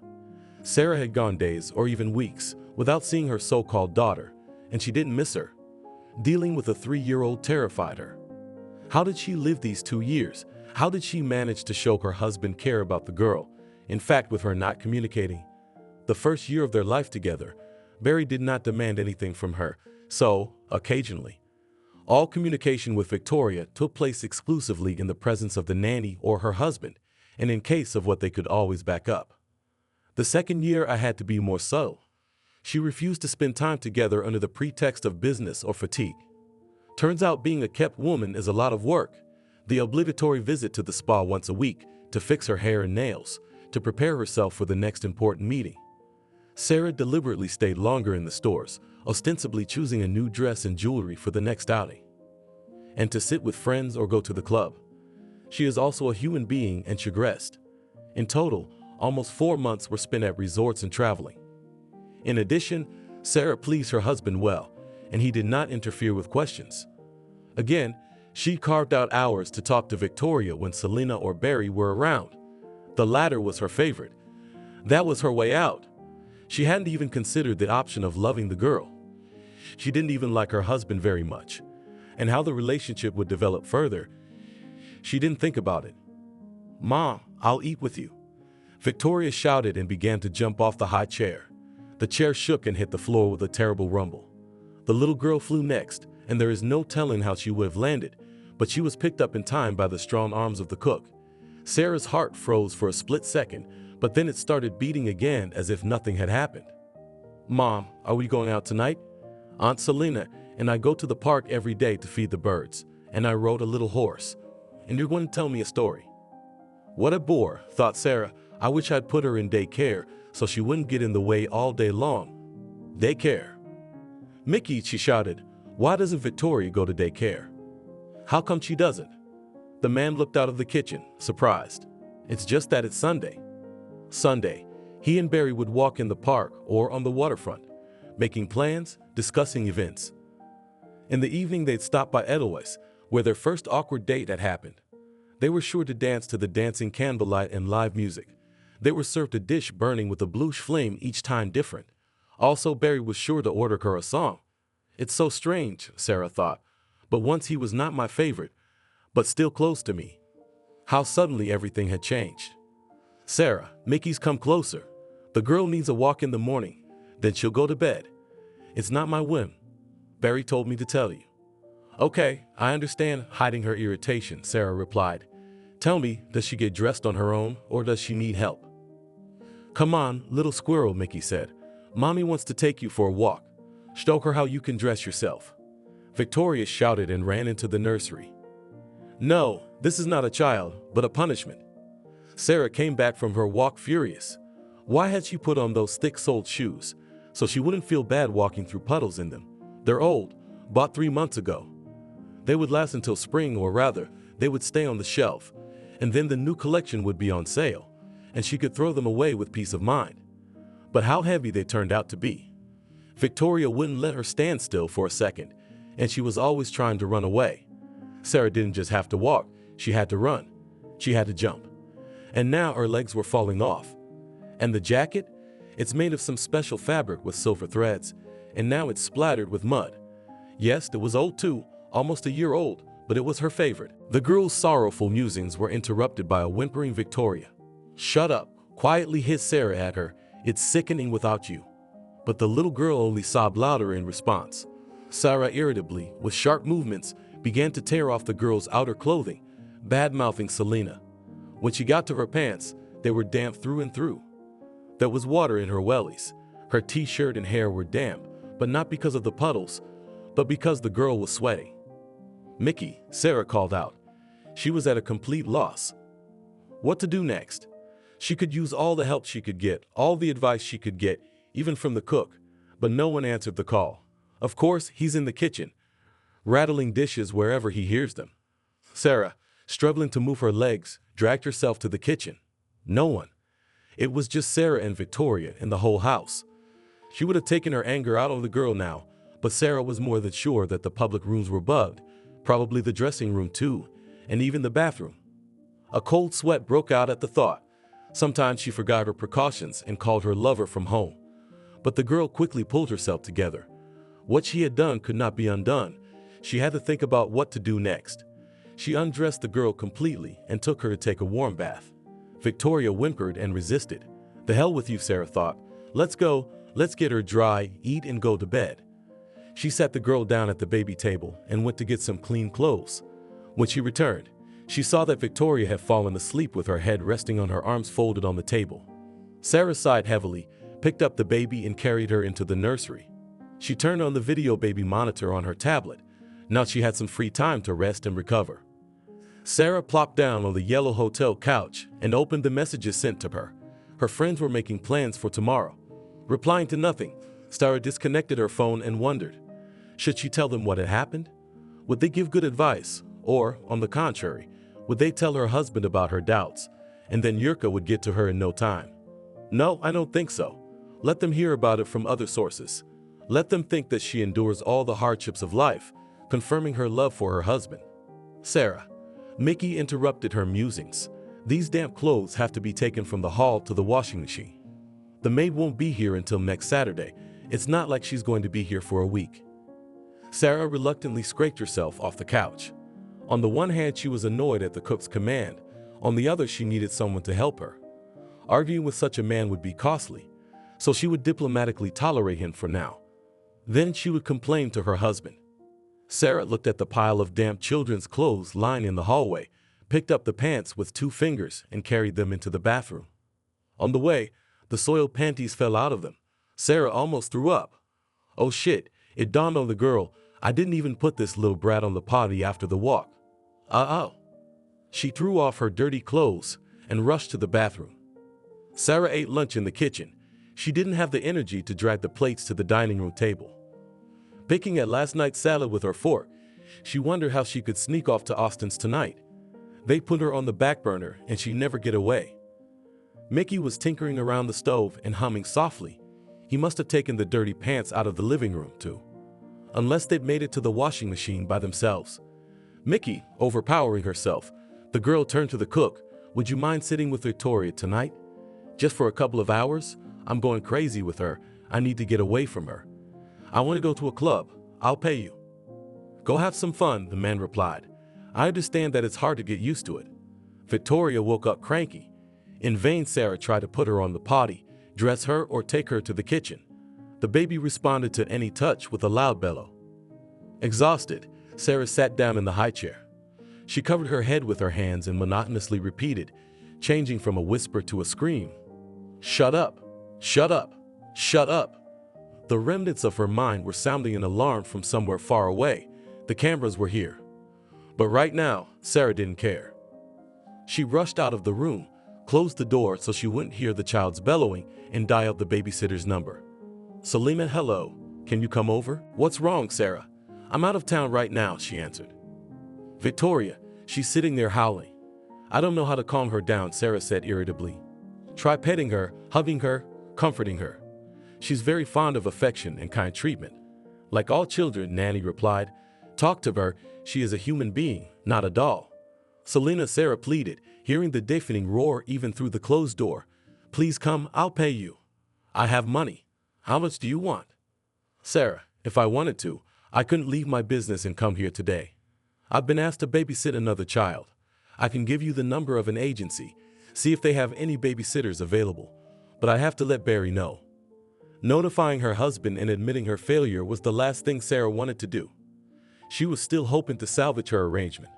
[SPEAKER 2] Sarah had gone days or even weeks without seeing her so-called daughter, and she didn't miss her. Dealing with a 3-year-old terrified her. How did she live these 2 years? How did she manage to show her husband care about the girl? In fact, with her not communicating. The first year of their life together, Barry did not demand anything from her, so, occasionally, all communication with Victoria took place exclusively in the presence of the nanny or her husband, and in case of what they could always back up. The second year, I had to be more subtle. She refused to spend time together under the pretext of business or fatigue. Turns out being a kept woman is a lot of work. The obligatory visit to the spa once a week, to fix her hair and nails, to prepare herself for the next important meeting. Sarah deliberately stayed longer in the stores, ostensibly choosing a new dress and jewelry for the next outing, and to sit with friends or go to the club. She is also a human being and regressed. In total, almost 4 months were spent at resorts and traveling. In addition, Sarah pleased her husband well, and he did not interfere with questions. Again, she carved out hours to talk to Victoria when Selena or Barry were around. The latter was her favorite. That was her way out. She hadn't even considered the option of loving the girl. She didn't even like her husband very much, and how the relationship would develop further, she didn't think about it. "Mom, I'll eat with you." Victoria shouted and began to jump off the high chair. The chair shook and hit the floor with a terrible rumble. The little girl flew next, and there is no telling how she would have landed, but she was picked up in time by the strong arms of the cook. Sarah's heart froze for a split second, but then it started beating again as if nothing had happened. "Mom, are we going out tonight? Aunt Selena and I go to the park every day to feed the birds, and I rode a little horse. And you're going to tell me a story." What a bore, thought Sarah. I wish I'd put her in daycare so she wouldn't get in the way all day long. Daycare. "Mickey," she shouted, "why doesn't Victoria go to daycare?" "How come she doesn't?" The man looked out of the kitchen, surprised. "It's just that it's Sunday." Sunday, he and Barry would walk in the park or on the waterfront, making plans, discussing events. In the evening, they'd stop by Edelweiss, where their first awkward date had happened. They were sure to dance to the dancing candlelight and live music. They were served a dish burning with a bluish flame each time different. Also, Barry was sure to order her a song. It's so strange, Sarah thought, but once he was not my favorite, but still close to me. How suddenly everything had changed. "Sarah, Mickey's come closer. The girl needs a walk in the morning, then she'll go to bed. It's not my whim. Barry told me to tell you." "Okay, I understand," hiding her irritation, Sarah replied. "Tell me, does she get dressed on her own, or does she need help?" "Come on, little squirrel," Mickey said. "Mommy wants to take you for a walk. Show her how you can dress yourself." Victoria shouted and ran into the nursery. "No, this is not a child, but a punishment." Sarah came back from her walk furious. Why had she put on those thick-soled shoes? So she wouldn't feel bad walking through puddles in them. They're old, bought 3 months ago. They would last until spring, or rather, they would stay on the shelf, and then the new collection would be on sale, and she could throw them away with peace of mind. But how heavy they turned out to be. Victoria wouldn't let her stand still for a second, and she was always trying to run away. Sarah didn't just have to walk, she had to run. She had to jump. And now her legs were falling off. And the jacket? It's made of some special fabric with silver threads, and now it's splattered with mud. Yes, it was old too, almost a year old, but it was her favorite. The girl's sorrowful musings were interrupted by a whimpering Victoria. "Shut up," quietly hissed Sarah at her. "It's sickening without you." But the little girl only sobbed louder in response. Sarah irritably, with sharp movements, began to tear off the girl's outer clothing, bad-mouthing Selena. When she got to her pants, they were damp through and through. There was water in her wellies. Her t-shirt and hair were damp, but not because of the puddles, but because the girl was sweating. "Mickey," Sarah called out. She was at a complete loss. What to do next? She could use all the help she could get, all the advice she could get, even from the cook, but no one answered the call. Of course, he's in the kitchen, rattling dishes wherever he hears them. Sarah, struggling to move her legs, dragged herself to the kitchen. No one. It was just Sarah and Victoria in the whole house. She would have taken her anger out of the girl now, but Sarah was more than sure that the public rooms were bugged, probably the dressing room too, and even the bathroom. A cold sweat broke out at the thought. Sometimes she forgot her precautions and called her lover from home. But the girl quickly pulled herself together. What she had done could not be undone. She had to think about what to do next. She undressed the girl completely and took her to take a warm bath. Victoria whimpered and resisted. "The hell with you," Sarah thought. "Let's go, let's get her dry, eat and go to bed." She sat the girl down at the baby table and went to get some clean clothes. When she returned, she saw that Victoria had fallen asleep with her head resting on her arms folded on the table. Sarah sighed heavily, picked up the baby and carried her into the nursery. She turned on the video baby monitor on her tablet. Now she had some free time to rest and recover. Sarah plopped down on the yellow hotel couch and opened the messages sent to her. Her friends were making plans for tomorrow. Replying to nothing, Sarah disconnected her phone and wondered, should she tell them what had happened? Would they give good advice? Or, on the contrary, would they tell her husband about her doubts, and then Yurka would get to her in no time? No, I don't think so. Let them hear about it from other sources. Let them think that she endures all the hardships of life, confirming her love for her husband. Sarah. Mickey interrupted her musings. These damp clothes have to be taken from the hall to the washing machine. The maid won't be here until next Saturday. It's not like she's going to be here for a week. Sarah reluctantly scraped herself off the couch. On the one hand, she was annoyed at the cook's command. On the other, she needed someone to help her. Arguing with such a man would be costly, so she would diplomatically tolerate him for now. Then she would complain to her husband. Sarah looked at the pile of damp children's clothes lying in the hallway, picked up the pants with 2 fingers and carried them into the bathroom. On the way, the soiled panties fell out of them. Sarah almost threw up. Oh shit, it dawned on the girl, I didn't even put this little brat on the potty after the walk. She threw off her dirty clothes and rushed to the bathroom. Sarah ate lunch in the kitchen. She didn't have the energy to drag the plates to the dining room table. Picking at last night's salad with her fork, she wondered how she could sneak off to Austin's tonight. They put her on the back burner and she'd never get away. Mickey was tinkering around the stove and humming softly. He must have taken the dirty pants out of the living room too. Unless they'd made it to the washing machine by themselves. Mickey, overpowering herself, the girl turned to the cook. Would you mind sitting with Victoria tonight? Just for a couple of hours? I'm going crazy with her. I need to get away from her. I want to go to a club. I'll pay you. Go have some fun, the man replied. I understand that it's hard to get used to it. Victoria woke up cranky. In vain, Sarah tried to put her on the potty, dress her or take her to the kitchen. The baby responded to any touch with a loud bellow. Exhausted, Sarah sat down in the high chair. She covered her head with her hands and monotonously repeated, changing from a whisper to a scream. Shut up, shut up, shut up. The remnants of her mind were sounding an alarm from somewhere far away. The cameras were here. But right now, Sarah didn't care. She rushed out of the room, closed the door so she wouldn't hear the child's bellowing, and dialed the babysitter's number. Selena, hello. Can you come over? What's wrong, Sarah? I'm out of town right now, she answered. Victoria, she's sitting there howling. I don't know how to calm her down, Sarah said irritably. Try petting her, hugging her, comforting her. She's very fond of affection and kind treatment. Like all children, Nanny replied. Talk to her, she is a human being, not a doll. Selena, Sarah pleaded, hearing the deafening roar even through the closed door. Please come, I'll pay you. I have money. How much do you want? Sarah, if I wanted to, I couldn't leave my business and come here today. I've been asked to babysit another child. I can give you the number of an agency, see if they have any babysitters available, but I have to let Barry know." Notifying her husband and admitting her failure was the last thing Sarah wanted to do. She was still hoping to salvage her arrangement.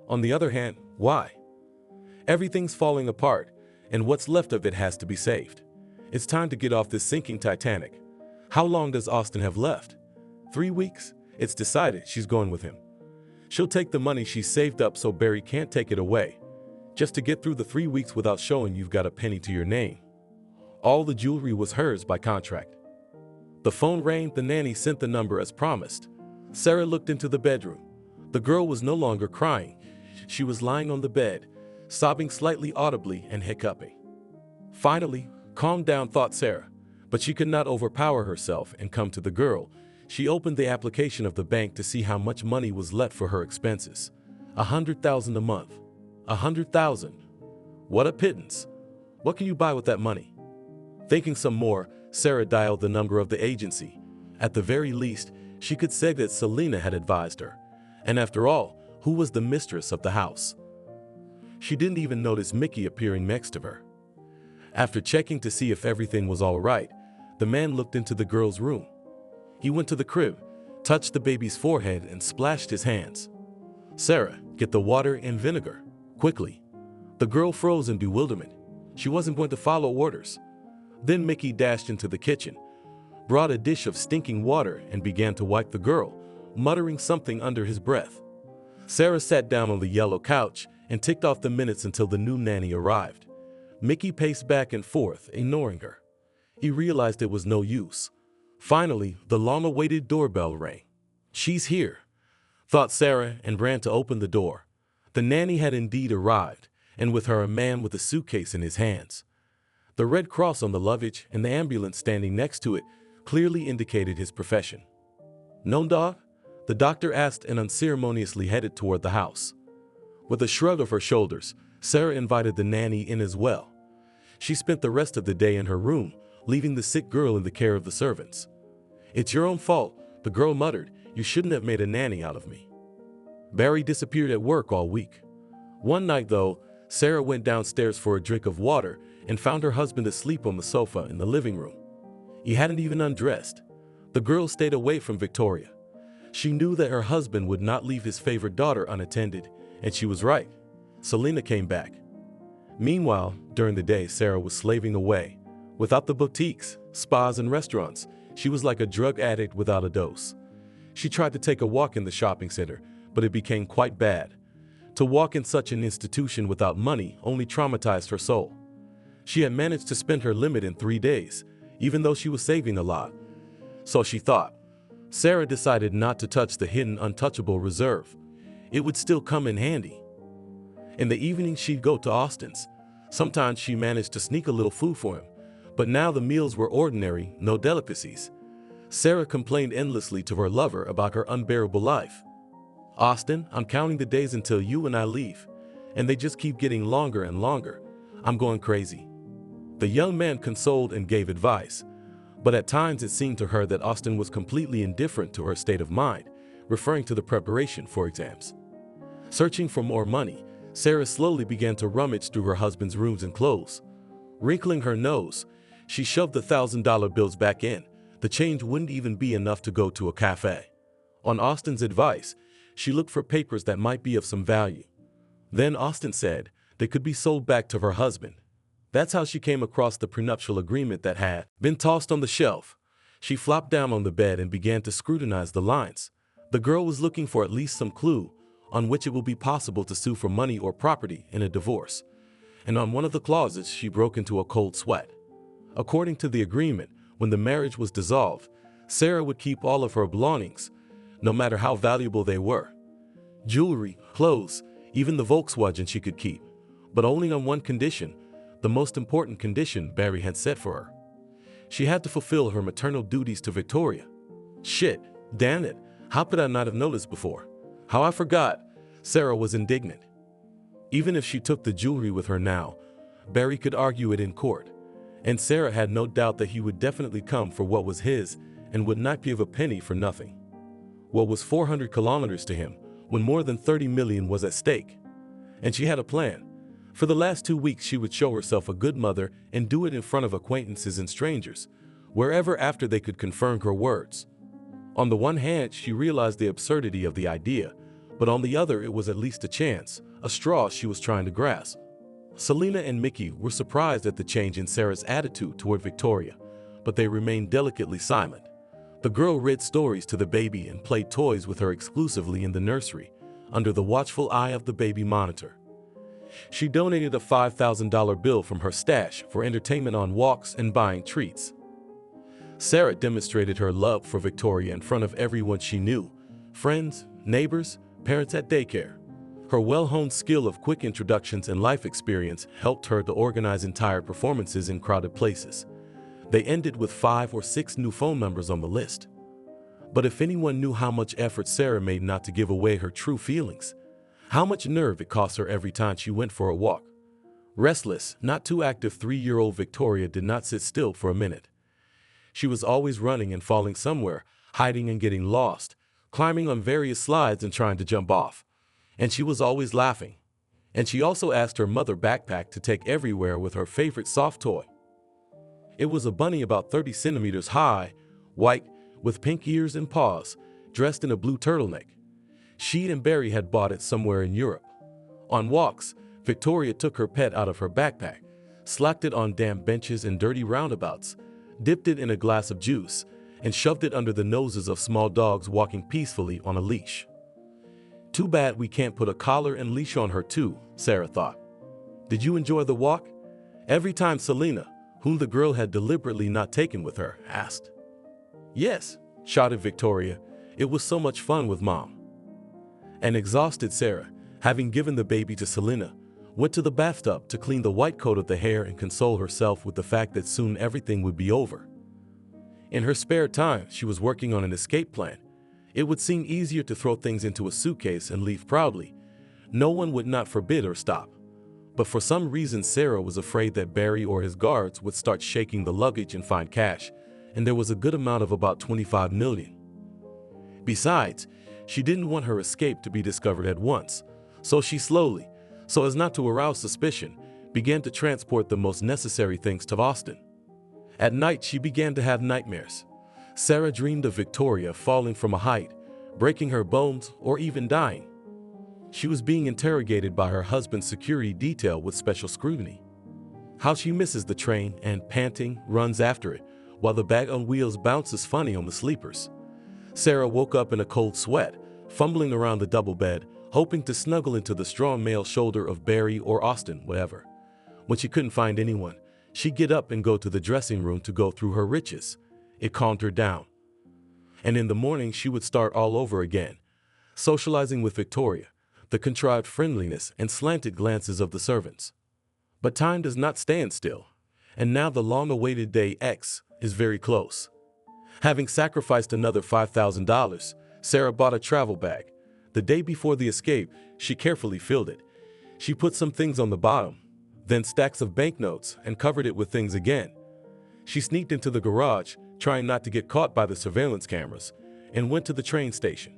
[SPEAKER 2] On the other hand, why? Everything's falling apart, and what's left of it has to be saved. It's time to get off this sinking Titanic. How long does Austin have left? 3 weeks? It's decided she's going with him. She'll take the money she's saved up so Barry can't take it away, just to get through the 3 weeks without showing you've got a penny to your name. All the jewelry was hers by contract. The phone rang, the nanny sent the number as promised. Sarah looked into the bedroom. The girl was no longer crying. She was lying on the bed, sobbing slightly audibly and hiccuping. Finally, calm down, thought Sarah, but she could not overpower herself and come to the girl. She opened the application of the bank to see how much money was left for her expenses. 100,000 a month. 100,000. What a pittance. What can you buy with that money? Thinking some more, Sarah dialed the number of the agency. At the very least, she could say that Selena had advised her. And after all, who was the mistress of the house? She didn't even notice Mickey appearing next to her. After checking to see if everything was all right, the man looked into the girl's room. He went to the crib, touched the baby's forehead, and splashed his hands. "Sarah, get the water and vinegar, quickly." The girl froze in bewilderment. She wasn't going to follow orders. Then Mickey dashed into the kitchen, brought a dish of stinking water, and began to wipe the girl, muttering something under his breath. Sarah sat down on the yellow couch and ticked off the minutes until the new nanny arrived. Mickey paced back and forth, ignoring her. He realized it was no use. Finally, the long-awaited doorbell rang. "She's here," thought Sarah, and ran to open the door. The nanny had indeed arrived, and with her a man with a suitcase in his hands. The red cross on the luggage and the ambulance standing next to it clearly indicated his profession. "No dog?" the doctor asked and unceremoniously headed toward the house. With a shrug of her shoulders, Sarah invited the nanny in as well. She spent the rest of the day in her room, leaving the sick girl in the care of the servants. "It's your own fault," the girl muttered. "You shouldn't have made a nanny out of me." Barry disappeared at work all week. One night, though, Sarah went downstairs for a drink of water and found her husband asleep on the sofa in the living room. He hadn't even undressed. The girl stayed away from Victoria. She knew that her husband would not leave his favorite daughter unattended, and she was right. Selena came back. Meanwhile, during the day, Sarah was slaving away. Without the boutiques, spas, and restaurants, she was like a drug addict without a dose. She tried to take a walk in the shopping center, but it became quite bad. To walk in such an institution without money only traumatized her soul. She had managed to spend her limit in 3 days, even though she was saving a lot. So she thought. Sarah decided not to touch the hidden untouchable reserve. It would still come in handy. In the evening, she'd go to Austin's. Sometimes she managed to sneak a little food for him, but now the meals were ordinary, no delicacies. Sarah complained endlessly to her lover about her unbearable life. "Austin, I'm counting the days until you and I leave, and they just keep getting longer and longer. I'm going crazy." The young man consoled and gave advice, but at times it seemed to her that Austin was completely indifferent to her state of mind, referring to the preparation for exams. Searching for more money, Sarah slowly began to rummage through her husband's rooms and clothes. Wrinkling her nose, she shoved the $1,000 bills back in. The change wouldn't even be enough to go to a cafe. On Austin's advice, she looked for papers that might be of some value. Then Austin said they could be sold back to her husband. That's how she came across the prenuptial agreement that had been tossed on the shelf. She flopped down on the bed and began to scrutinize the lines. The girl was looking for at least some clue on which it will be possible to sue for money or property in a divorce. And on one of the clauses, she broke into a cold sweat. According to the agreement, when the marriage was dissolved, Sarah would keep all of her belongings, no matter how valuable they were. Jewelry, clothes, even the Volkswagen she could keep, but only on one condition, the most important condition Barry had set for her. She had to fulfill her maternal duties to Victoria. Shit, damn it, how could I not have noticed before? How I forgot. Sarah was indignant. Even if she took the jewelry with her now, Barry could argue it in court, and Sarah had no doubt that he would definitely come for what was his and would not give a penny for nothing. What was 400 kilometers to him when more than 30 million was at stake? And she had a plan. For the last 2 weeks, she would show herself a good mother and do it in front of acquaintances and strangers, wherever after they could confirm her words. On the one hand, she realized the absurdity of the idea, but on the other, it was at least a chance, a straw she was trying to grasp. Selena and Mickey were surprised at the change in Sarah's attitude toward Victoria, but they remained delicately silent. The girl read stories to the baby and played toys with her exclusively in the nursery, under the watchful eye of the baby monitor. She donated a $5,000 bill from her stash for entertainment on walks and buying treats. Sarah demonstrated her love for Victoria in front of everyone she knew, friends, neighbors, parents at daycare. Her well-honed skill of quick introductions and life experience helped her to organize entire performances in crowded places. They ended with 5 or 6 new phone numbers on the list. But if anyone knew how much effort Sarah made not to give away her true feelings, how much nerve it cost her every time she went for a walk. Restless, not too active 3-year-old Victoria did not sit still for a minute. She was always running and falling somewhere, hiding and getting lost, climbing on various slides and trying to jump off. And she was always laughing. And she also asked her mother backpack to take everywhere with her favorite soft toy. It was a bunny about 30 centimeters high, white, with pink ears and paws, dressed in a blue turtleneck. She and Barry had bought it somewhere in Europe. On walks, Victoria took her pet out of her backpack, slacked it on damp benches and dirty roundabouts, dipped it in a glass of juice, and shoved it under the noses of small dogs walking peacefully on a leash. Too bad we can't put a collar and leash on her too, Sarah thought. Did you enjoy the walk? Every time Selena, whom the girl had deliberately not taken with her, asked. Yes, shouted Victoria. It was so much fun with Mom. An exhausted Sarah, having given the baby to Selena, went to the bathtub to clean the white coat of the hair and console herself with the fact that soon everything would be over. In her spare time, she was working on an escape plan. It would seem easier to throw things into a suitcase and leave proudly. No one would not forbid or stop. But for some reason, Sarah was afraid that Barry or his guards would start shaking the luggage and find cash, and there was a good amount of about 25 million. Besides, she didn't want her escape to be discovered at once, so she slowly, so as not to arouse suspicion, began to transport the most necessary things to Boston. At night, she began to have nightmares. Sarah dreamed of Victoria falling from a height, breaking her bones, or even dying. She was being interrogated by her husband's security detail with special scrutiny. How she misses the train and, panting, runs after it, while the bag on wheels bounces funny on the sleepers. Sarah woke up in a cold sweat, fumbling around the double bed, hoping to snuggle into the strong male shoulder of Barry or Austin, whatever. When she couldn't find anyone, she'd get up and go to the dressing room to go through her riches. It calmed her down. And in the morning, she would start all over again, socializing with Victoria, the contrived friendliness and slanted glances of the servants. But time does not stand still, and now the long-awaited day X is very close. Having sacrificed another $5,000, Sarah bought a travel bag. The day before the escape, she carefully filled it. She put some things on the bottom, then stacks of banknotes, and covered it with things again. She sneaked into the garage, trying not to get caught by the surveillance cameras, and went to the train station.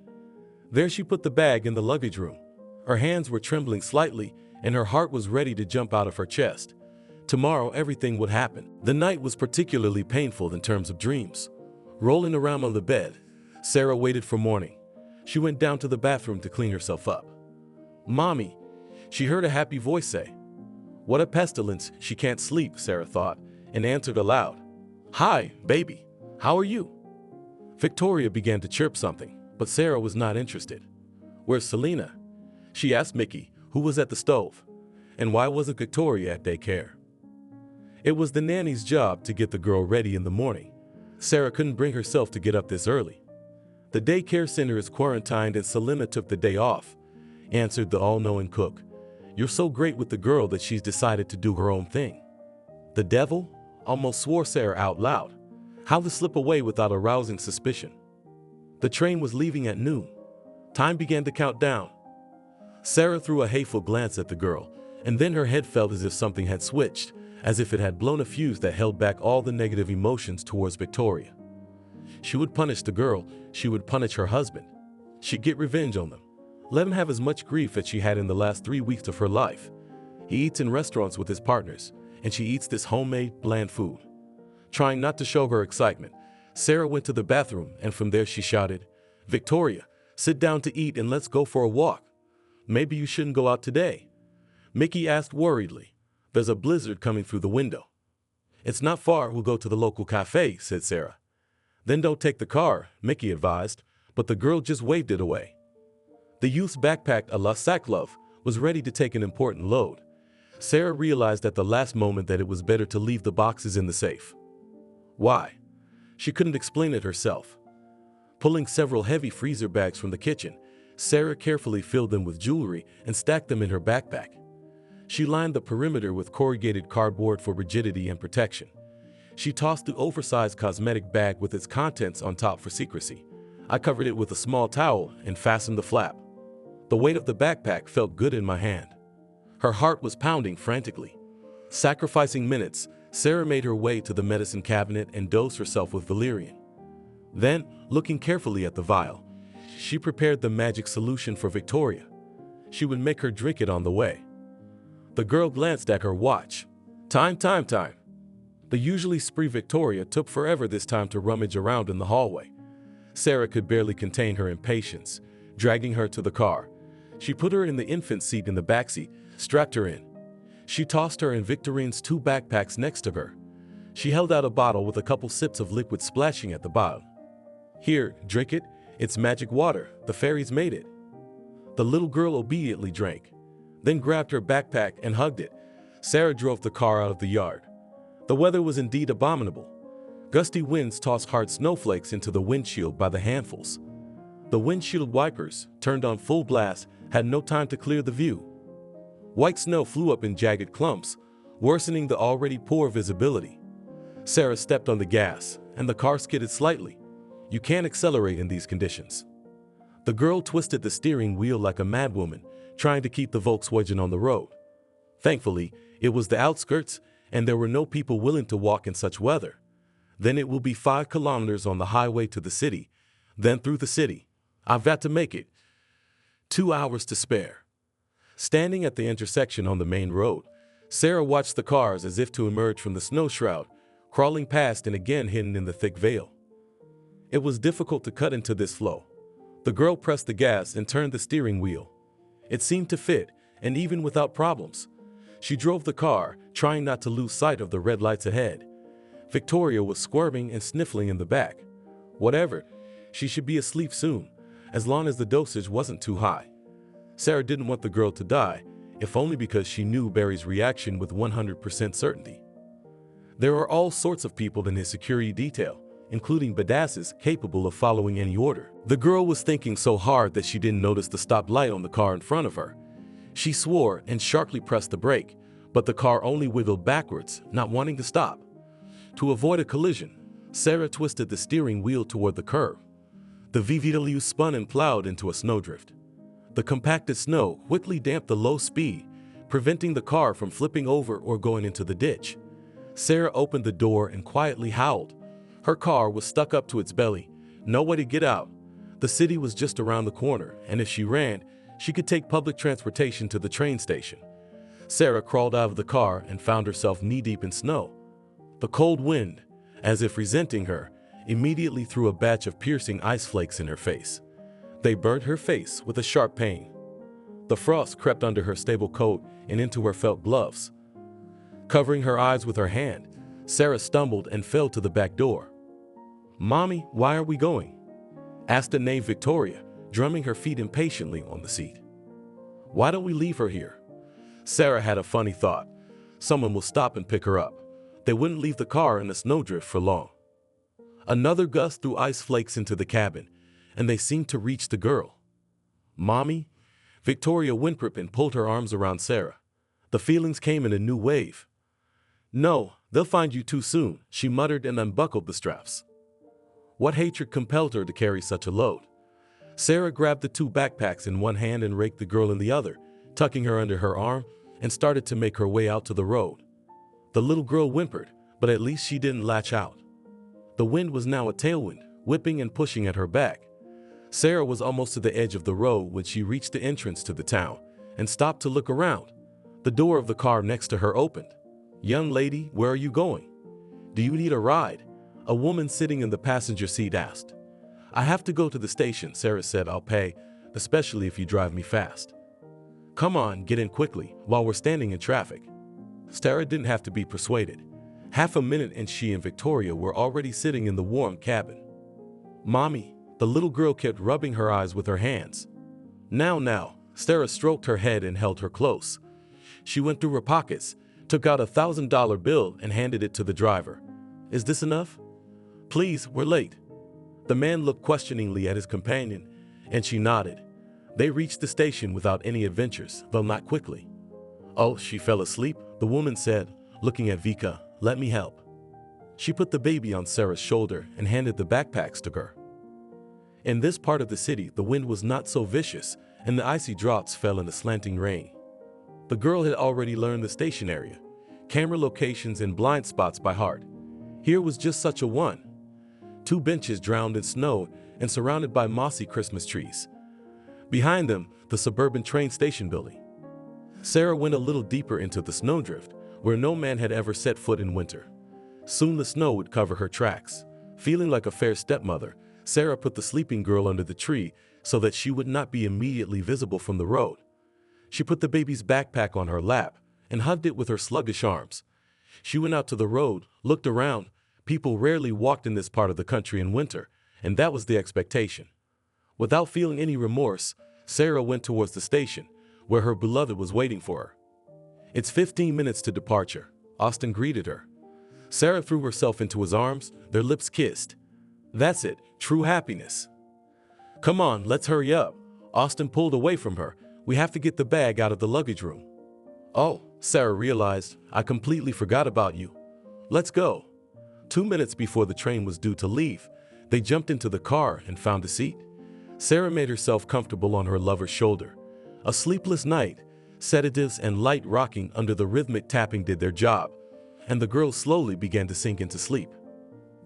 [SPEAKER 2] There she put the bag in the luggage room. Her hands were trembling slightly, and her heart was ready to jump out of her chest. Tomorrow, everything would happen. The night was particularly painful in terms of dreams. Rolling around on the bed, Sarah waited for morning. She went down to the bathroom to clean herself up. "Mommy," she heard a happy voice say. What a pestilence, she can't sleep, Sarah thought, and answered aloud. "Hi, baby, how are you?" Victoria began to chirp something, but Sarah was not interested. "Where's Selena?" she asked Mickey, who was at the stove. And why wasn't Victoria at daycare? It was the nanny's job to get the girl ready in the morning. Sarah couldn't bring herself to get up this early. "The daycare center is quarantined and Selena took the day off," answered the all-knowing cook. "You're so great with the girl that she's decided to do her own thing." The devil? Almost swore Sarah out loud. How to slip away without arousing suspicion. The train was leaving at noon. Time began to count down. Sarah threw a hateful glance at the girl, and then her head felt as if something had switched, as if it had blown a fuse that held back all the negative emotions towards Victoria. She would punish the girl, she would punish her husband. She'd get revenge on them. Let him have as much grief as she had in the last 3 weeks of her life. He eats in restaurants with his partners, and she eats this homemade, bland food. Trying not to show her excitement, Sarah went to the bathroom, and from there she shouted, "Victoria, sit down to eat and let's go for a walk. Maybe you shouldn't go out today." Mickey asked worriedly. "There's a blizzard coming through the window." "It's not far, we'll go to the local cafe," said Sarah. "Then don't take the car," Mickey advised, but the girl just waved it away. The youth's backpack, a la Sackloaf, was ready to take an important load. Sarah realized at the last moment that it was better to leave the boxes in the safe. Why? She couldn't explain it herself. Pulling several heavy freezer bags from the kitchen, Sarah carefully filled them with jewelry and stacked them in her backpack. She lined the perimeter with corrugated cardboard for rigidity and protection. She tossed the oversized cosmetic bag with its contents on top for secrecy. I covered it with a small towel and fastened the flap. The weight of the backpack felt good in my hand. Her heart was pounding frantically. Sacrificing minutes, Sarah made her way to the medicine cabinet and dosed herself with valerian. Then, looking carefully at the vial, she prepared the magic solution for Victoria. She would make her drink it on the way. The girl glanced at her watch. Time. The usually spree Victoria took forever this time to rummage around in the hallway. Sarah could barely contain her impatience, dragging her to the car. She put her in the infant seat in the backseat, strapped her in. She tossed her and Victorine's 2 backpacks next to her. She held out a bottle with a couple sips of liquid splashing at the bottom. "Here, drink it. It's magic water. The fairies made it." The little girl obediently drank, then grabbed her backpack and hugged it. Sarah drove the car out of the yard. The weather was indeed abominable. Gusty winds tossed hard snowflakes into the windshield by the handfuls. The windshield wipers, turned on full blast, had no time to clear the view. White snow flew up in jagged clumps, worsening the already poor visibility. Sarah stepped on the gas, and the car skidded slightly. You can't accelerate in these conditions. The girl twisted the steering wheel like a madwoman, trying to keep the Volkswagen on the road. Thankfully, it was the outskirts, and there were no people willing to walk in such weather. Then it will be 5 kilometers on the highway to the city, then through the city. I've got to make it. 2 hours to spare. Standing at the intersection on the main road, Sarah watched the cars as if to emerge from the snow shroud, crawling past and again hidden in the thick veil. It was difficult to cut into this flow. The girl pressed the gas and turned the steering wheel. It seemed to fit, and even without problems. She drove the car, trying not to lose sight of the red lights ahead. Victoria was squirming and sniffling in the back. Whatever, she should be asleep soon, as long as the dosage wasn't too high. Sarah didn't want the girl to die, if only because she knew Barry's reaction with 100% certainty. There are all sorts of people in his security detail, including badasses capable of following any order. The girl was thinking so hard that she didn't notice the stop light on the car in front of her. She swore and sharply pressed the brake, but the car only wiggled backwards, not wanting to stop. To avoid a collision, Sarah twisted the steering wheel toward the curb. The VW spun and plowed into a snowdrift. The compacted snow quickly damped the low speed, preventing the car from flipping over or going into the ditch. Sarah opened the door and quietly howled. Her car was stuck up to its belly, no way to get out. The city was just around the corner, and if she ran, she could take public transportation to the train station. Sarah crawled out of the car and found herself knee-deep in snow. The cold wind, as if resenting her, immediately threw a batch of piercing ice flakes in her face. They burnt her face with a sharp pain. The frost crept under her stable coat and into her felt gloves. Covering her eyes with her hand, Sarah stumbled and fell to the back door. "Mommy, why are we going?" asked a knave Victoria, drumming her feet impatiently on the seat. "Why don't we leave her here?" Sarah had a funny thought. Someone will stop and pick her up. They wouldn't leave the car in a snowdrift for long. Another gust threw ice flakes into the cabin, and they seemed to reach the girl. "Mommy?" Victoria whimpered and pulled her arms around Sarah. The feelings came in a new wave. "No, they'll find you too soon," she muttered and unbuckled the straps. What hatred compelled her to carry such a load? Sarah grabbed the 2 backpacks in one hand and raked the girl in the other, tucking her under her arm, and started to make her way out to the road. The little girl whimpered, but at least she didn't latch out. The wind was now a tailwind, whipping and pushing at her back. Sarah was almost to the edge of the road when she reached the entrance to the town and stopped to look around. The door of the car next to her opened. "Young lady, where are you going? Do you need a ride?" A woman sitting in the passenger seat asked. "I have to go to the station," Sarah said. "I'll pay, especially if you drive me fast." "Come on, get in quickly while we're standing in traffic." Sarah didn't have to be persuaded. Half a minute and she and Victoria were already sitting in the warm cabin. "Mommy," the little girl kept rubbing her eyes with her hands. Now, Sarah stroked her head and held her close. She went through her pockets, took out a $1,000 bill and handed it to the driver. "Is this enough?" "Please, we're late." The man looked questioningly at his companion, and she nodded. They reached the station without any adventures, though not quickly. "Oh, she fell asleep," the woman said, looking at Vika. "Let me help." She put the baby on Sarah's shoulder and handed the backpacks to her. In this part of the city, the wind was not so vicious, and the icy drops fell in the slanting rain. The girl had already learned the station area, camera locations and blind spots by heart. Here was just such a one. 2 benches drowned in snow and surrounded by mossy Christmas trees. Behind them, the suburban train station building. Sarah went a little deeper into the snowdrift, where no man had ever set foot in winter. Soon the snow would cover her tracks. Feeling like a fair stepmother, Sarah put the sleeping girl under the tree so that she would not be immediately visible from the road. She put the baby's backpack on her lap and hugged it with her sluggish arms. She went out to the road, looked around. People rarely walked in this part of the country in winter, and that was the expectation. Without feeling any remorse, Sarah went towards the station, where her beloved was waiting for her. "It's 15 minutes to departure," Austin greeted her. Sarah threw herself into his arms, their lips kissed. "That's it, true happiness." "Come on, let's hurry up." Austin pulled away from her. "We have to get the bag out of the luggage room." "Oh," Sarah realized, "I completely forgot about you. Let's go." 2 minutes before the train was due to leave, they jumped into the car and found a seat. Sarah made herself comfortable on her lover's shoulder. A sleepless night, sedatives and light rocking under the rhythmic tapping did their job, and the girls slowly began to sink into sleep.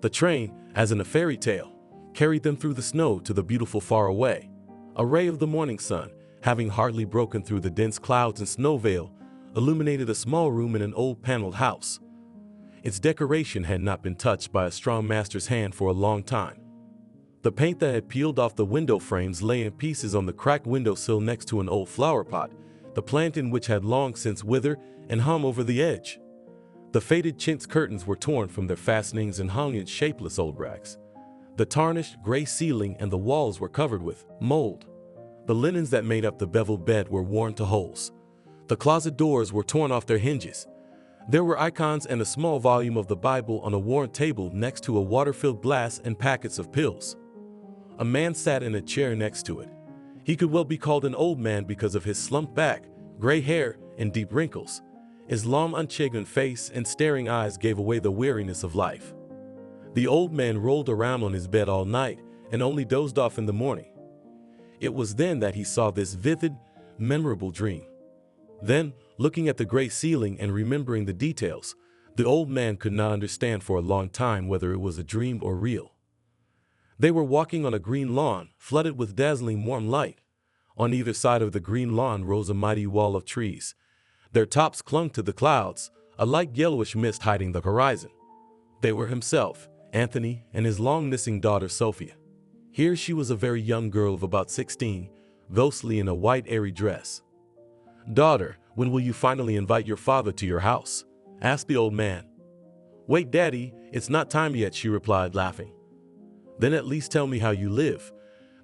[SPEAKER 2] The train, as in a fairy tale, carried them through the snow to the beautiful far away. A ray of the morning sun, having hardly broken through the dense clouds and snow veil, illuminated a small room in an old paneled house. Its decoration had not been touched by a strong master's hand for a long time. The paint that had peeled off the window frames lay in pieces on the cracked windowsill next to an old flower pot, the plant in which had long since withered and hung over the edge. The faded chintz curtains were torn from their fastenings and hung in shapeless old rags. The tarnished gray ceiling and the walls were covered with mold. The linens that made up the beveled bed were worn to holes. The closet doors were torn off their hinges. There were icons and a small volume of the Bible on a worn table next to a water-filled glass and packets of pills. A man sat in a chair next to it. He could well be called an old man because of his slumped back, gray hair, and deep wrinkles. His long, unshaven face and staring eyes gave away the weariness of life. The old man rolled around on his bed all night and only dozed off in the morning. It was then that he saw this vivid, memorable dream. Then, looking at the gray ceiling and remembering the details, the old man could not understand for a long time whether it was a dream or real. They were walking on a green lawn, flooded with dazzling warm light. On either side of the green lawn rose a mighty wall of trees. Their tops clung to the clouds, a light yellowish mist hiding the horizon. They were himself, Anthony, and his long-missing daughter Sophia. Here she was a very young girl of about 16, ghostly in a white airy dress. "Daughter, when will you finally invite your father to your house?" asked the old man. "Wait, Daddy, it's not time yet," she replied, laughing. "Then at least tell me how you live,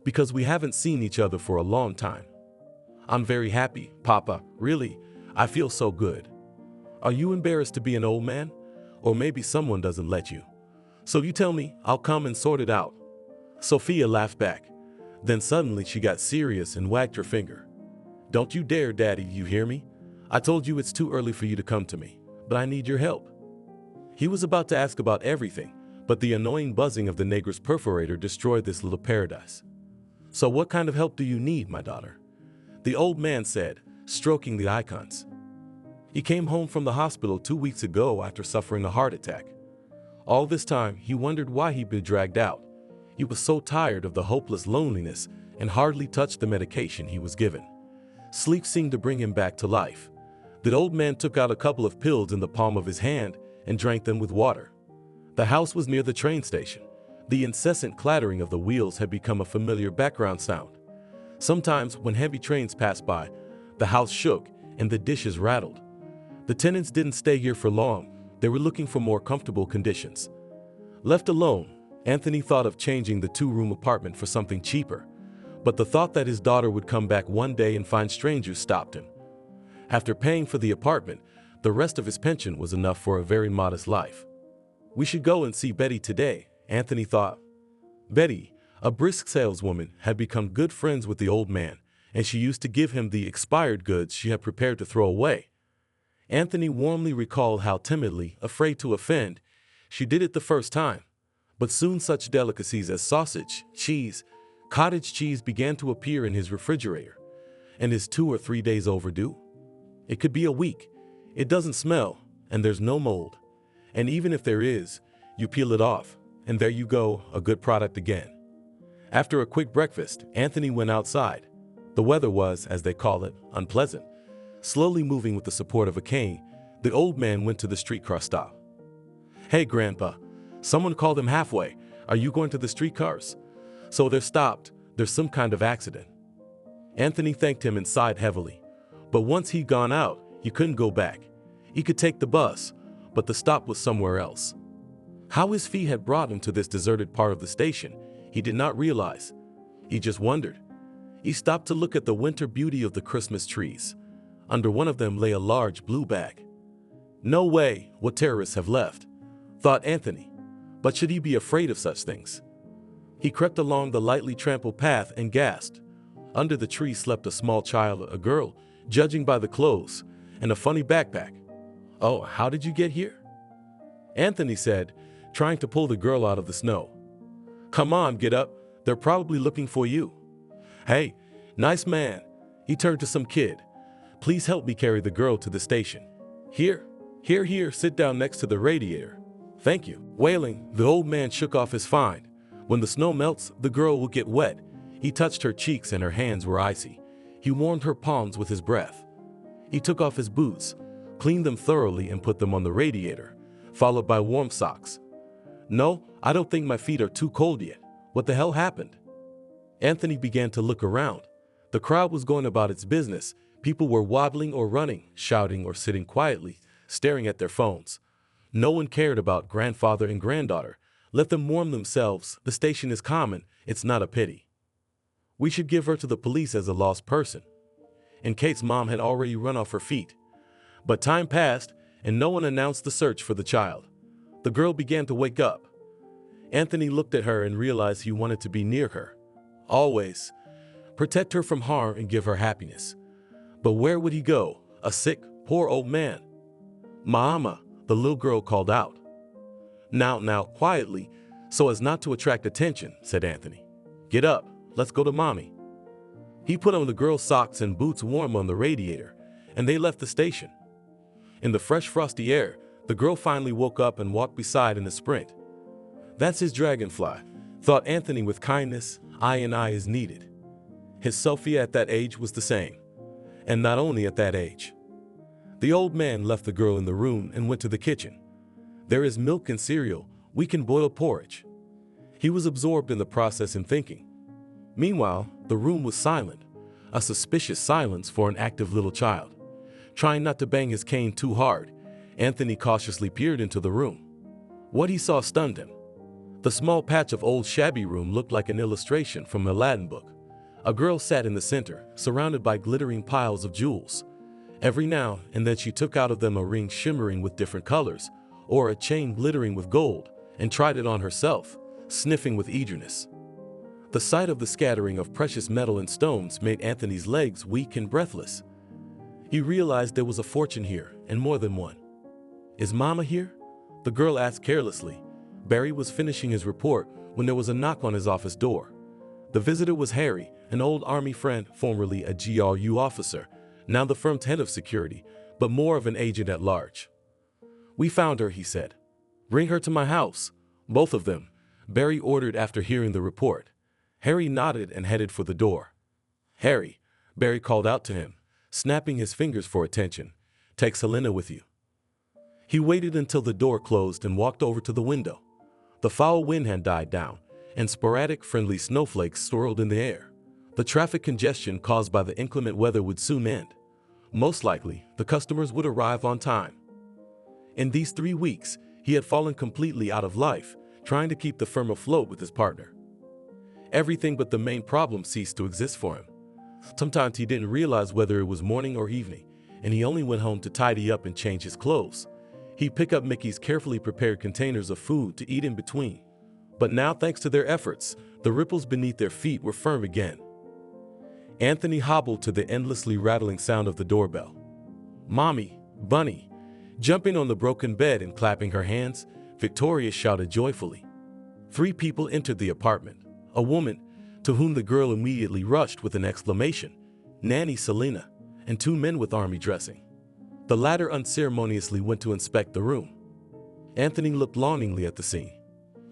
[SPEAKER 2] because we haven't seen each other for a long time." "I'm very happy, Papa, really. I feel so good." "Are you embarrassed to be an old man? Or maybe someone doesn't let you. So you tell me, I'll come and sort it out." Sophia laughed back. Then suddenly she got serious and wagged her finger. "Don't you dare, Daddy, you hear me? I told you it's too early for you to come to me, but I need your help." He was about to ask about everything, but the annoying buzzing of the Neger's perforator destroyed this little paradise. "So what kind of help do you need, my daughter?" the old man said, stroking the icons. He came home from the hospital 2 weeks ago after suffering a heart attack. All this time, he wondered why he'd been dragged out. He was so tired of the hopeless loneliness and hardly touched the medication he was given. Sleep seemed to bring him back to life. The old man took out a couple of pills in the palm of his hand and drank them with water. The house was near the train station. The incessant clattering of the wheels had become a familiar background sound. Sometimes, when heavy trains passed by, the house shook and the dishes rattled. The tenants didn't stay here for long. They were looking for more comfortable conditions. Left alone, Anthony thought of changing the two-room apartment for something cheaper, but the thought that his daughter would come back one day and find strangers stopped him. After paying for the apartment, the rest of his pension was enough for a very modest life. We should go and see Betty today, Anthony thought. Betty, a brisk saleswoman, had become good friends with the old man, and she used to give him the expired goods she had prepared to throw away. Anthony warmly recalled how timidly, afraid to offend, she did it the first time. But soon such delicacies as sausage, cheese, cottage cheese began to appear in his refrigerator. And is 2 or 3 days overdue? It could be a week. It doesn't smell, and there's no mold. And even if there is, you peel it off, and there you go, a good product again. After a quick breakfast, Anthony went outside. The weather was, as they call it, unpleasant. Slowly moving with the support of a cane, the old man went to the streetcar stop. "Hey, Grandpa, someone called him halfway. Are you going to the streetcars?" "So they're stopped. There's some kind of accident." Anthony thanked him and sighed heavily. But once he'd gone out, he couldn't go back. He could take the bus, but the stop was somewhere else. How his feet had brought him to this deserted part of the station, he did not realize. He just wondered. He stopped to look at the winter beauty of the Christmas trees. Under one of them lay a large blue bag. No way, what terrorists have left, thought Anthony. But should he be afraid of such things? He crept along the lightly trampled path and gasped. Under the tree slept a small child, a girl, judging by the clothes, and a funny backpack. "Oh, how did you get here?" Anthony said, trying to pull the girl out of the snow. "Come on, get up. They're probably looking for you." "Hey, nice man." He turned to some kid. "Please help me carry the girl to the station." Here, sit down next to the radiator." "Thank you." Wailing, the old man shook off his find. When the snow melts, the girl will get wet. He touched her cheeks and her hands were icy. He warmed her palms with his breath. He took off his boots, cleaned them thoroughly and put them on the radiator, followed by warm socks. "No, I don't think my feet are too cold yet. What the hell happened?" Anthony began to look around. The crowd was going about its business. People were wobbling or running, shouting or sitting quietly, staring at their phones. No one cared about grandfather and granddaughter. Let them warm themselves. The station is common. It's not a pity. We should give her to the police as a lost person. And Kate's mom had already run off her feet. But time passed, and no one announced the search for the child. The girl began to wake up. Anthony looked at her and realized he wanted to be near her. Always. Protect her from harm and give her happiness. But where would he go? A sick, poor old man. "Mama," the little girl called out. Now, quietly, so as not to attract attention," said Anthony. "Get up, let's go to Mommy." He put on the girl's socks and boots warm on the radiator, and they left the station. In the fresh frosty air, the girl finally woke up and walked beside in a sprint. "That's his dragonfly," thought Anthony with kindness. Eye and eye is needed. His Sophia at that age was the same. And not only at that age. The old man left the girl in the room and went to the kitchen. "There is milk and cereal. We can boil porridge." He was absorbed in the process and thinking. Meanwhile, the room was silent, a suspicious silence for an active little child. Trying not to bang his cane too hard, Anthony cautiously peered into the room. What he saw stunned him. The small patch of old shabby room looked like an illustration from a Latin book. A girl sat in the center, surrounded by glittering piles of jewels. Every now and then she took out of them a ring shimmering with different colors, or a chain glittering with gold, and tried it on herself, sniffing with eagerness. The sight of the scattering of precious metal and stones made Anthony's legs weak and breathless. He realized there was a fortune here, and more than one. "Is Mama here?" the girl asked carelessly. Barry was finishing his report when there was a knock on his office door. The visitor was Harry, an old Army friend, formerly a GRU officer, now the firm's head of security, but more of an agent at large. "We found her," he said. "Bring her to my house. Both of them. Barry ordered after hearing the report. Harry nodded and headed for the door. "Harry," Barry called out to him, snapping his fingers for attention, "take Selena with you." He waited until the door closed and walked over to the window. The foul wind had died down, and sporadic friendly snowflakes swirled in the air. The traffic congestion caused by the inclement weather would soon end. Most likely, the customers would arrive on time. In these 3 weeks, he had fallen completely out of life, trying to keep the firm afloat with his partner. Everything but the main problem ceased to exist for him. Sometimes he didn't realize whether it was morning or evening, and he only went home to tidy up and change his clothes. He'd pick up Mickey's carefully prepared containers of food to eat in between. But now, thanks to their efforts, the ripples beneath their feet were firm again. Anthony hobbled to the endlessly rattling sound of the doorbell. "Mommy, Bunny!" Jumping on the broken bed and clapping her hands, Victoria shouted joyfully. 3 people entered the apartment. A woman, to whom the girl immediately rushed with an exclamation, Nanny Selena, and 2 men with army dressing. The latter unceremoniously went to inspect the room. Anthony looked longingly at the scene.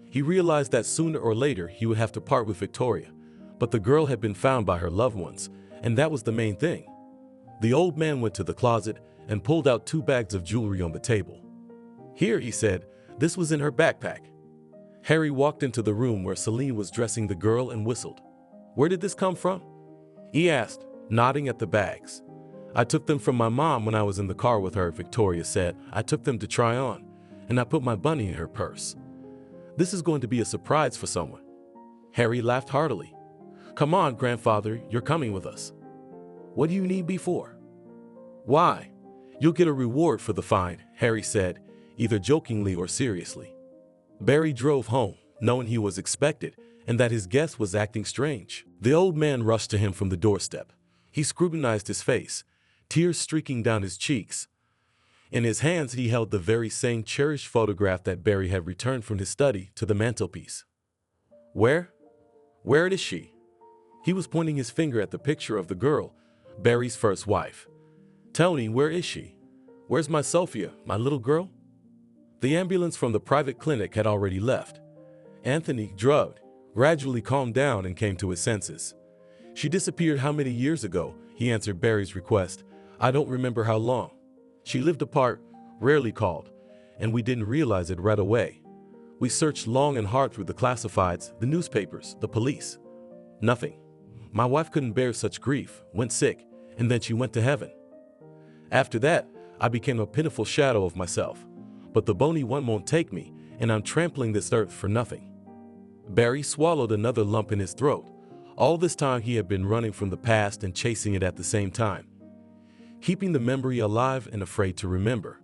[SPEAKER 2] He realized that sooner or later he would have to part with Victoria, but the girl had been found by her loved ones, and that was the main thing. The old man went to the closet and pulled out 2 bags of jewelry on the table. "Here," he said, "this was in her backpack." Harry walked into the room where Celine was dressing the girl and whistled. "Where did this come from?" he asked, nodding at the bags. "I took them from my mom when I was in the car with her," Victoria said. "I took them to try on, and I put my bunny in her purse. This is going to be a surprise for someone." Harry laughed heartily. "Come on, grandfather, you're coming with us." "What do you need me for?" "Why, you'll get a reward for the find," Harry said, either jokingly or seriously. Barry drove home, knowing he was expected and that his guest was acting strange. The old man rushed to him from the doorstep. He scrutinized his face, tears streaking down his cheeks. In his hands he held the very same cherished photograph that Barry had returned from his study to the mantelpiece. Where is she?" He was pointing his finger at the picture of the girl, Barry's first wife. "Tony, where is she? Where's my Sophia, my little girl?" The ambulance from the private clinic had already left. Anthony, drugged, gradually calmed down and came to his senses. "She disappeared how many years ago?" he answered Barry's request. "I don't remember how long. She lived apart, rarely called, and we didn't realize it right away. We searched long and hard through the classifieds, the newspapers, the police. Nothing. My wife couldn't bear such grief, went sick, and then she went to heaven. After that, I became a pitiful shadow of myself. But the bony one won't take me, and I'm trampling this earth for nothing." Barry swallowed another lump in his throat. All this time he had been running from the past and chasing it at the same time. Keeping the memory alive and afraid to remember.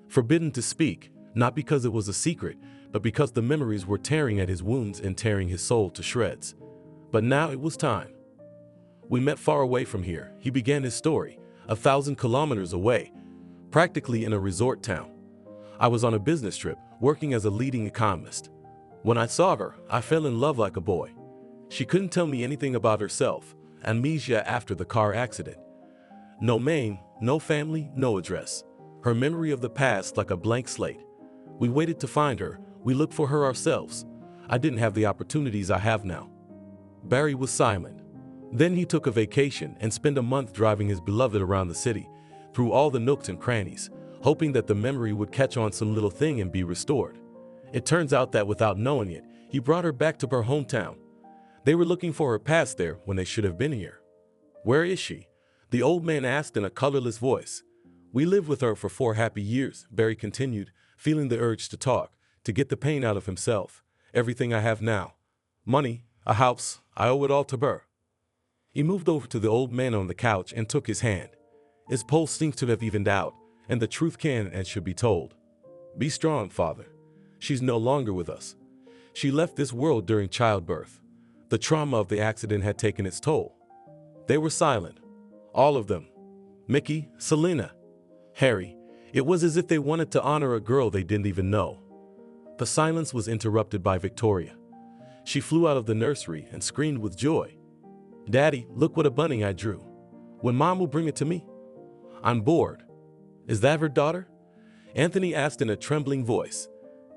[SPEAKER 2] Forbidden to speak, not because it was a secret, but because the memories were tearing at his wounds and tearing his soul to shreds. But now it was time. "We met far away from here," he began his story, 1,000 kilometers away, practically in a resort town. "I was on a business trip, working as a leading economist. When I saw her, I fell in love like a boy. She couldn't tell me anything about herself, amnesia after the car accident. No name, no family, no address. Her memory of the past like a blank slate. We waited to find her, we looked for her ourselves. I didn't have the opportunities I have now." Barry was silent. Then he took a vacation and spent a month driving his beloved around the city, through all the nooks and crannies, hoping that the memory would catch on some little thing and be restored. It turns out that without knowing it, he brought her back to her hometown. They were looking for her past there when they should have been here. "Where is she?" the old man asked in a colorless voice. "We lived with her for 4 happy years," Barry continued, feeling the urge to talk, to get the pain out of himself. "Everything I have now. Money, a house, I owe it all to her." He moved over to the old man on the couch and took his hand. "His pulse seems to have evened out, and the truth can and should be told. Be strong, father. She's no longer with us. She left this world during childbirth. The trauma of the accident had taken its toll." They were silent. All of them. Mickey, Selena, Harry. It was as if they wanted to honor a girl they didn't even know. The silence was interrupted by Victoria. She flew out of the nursery and screamed with joy. "Daddy, look what a bunny I drew. When Mom will bring it to me?" "I'm bored." "Is that her daughter?" Anthony asked in a trembling voice.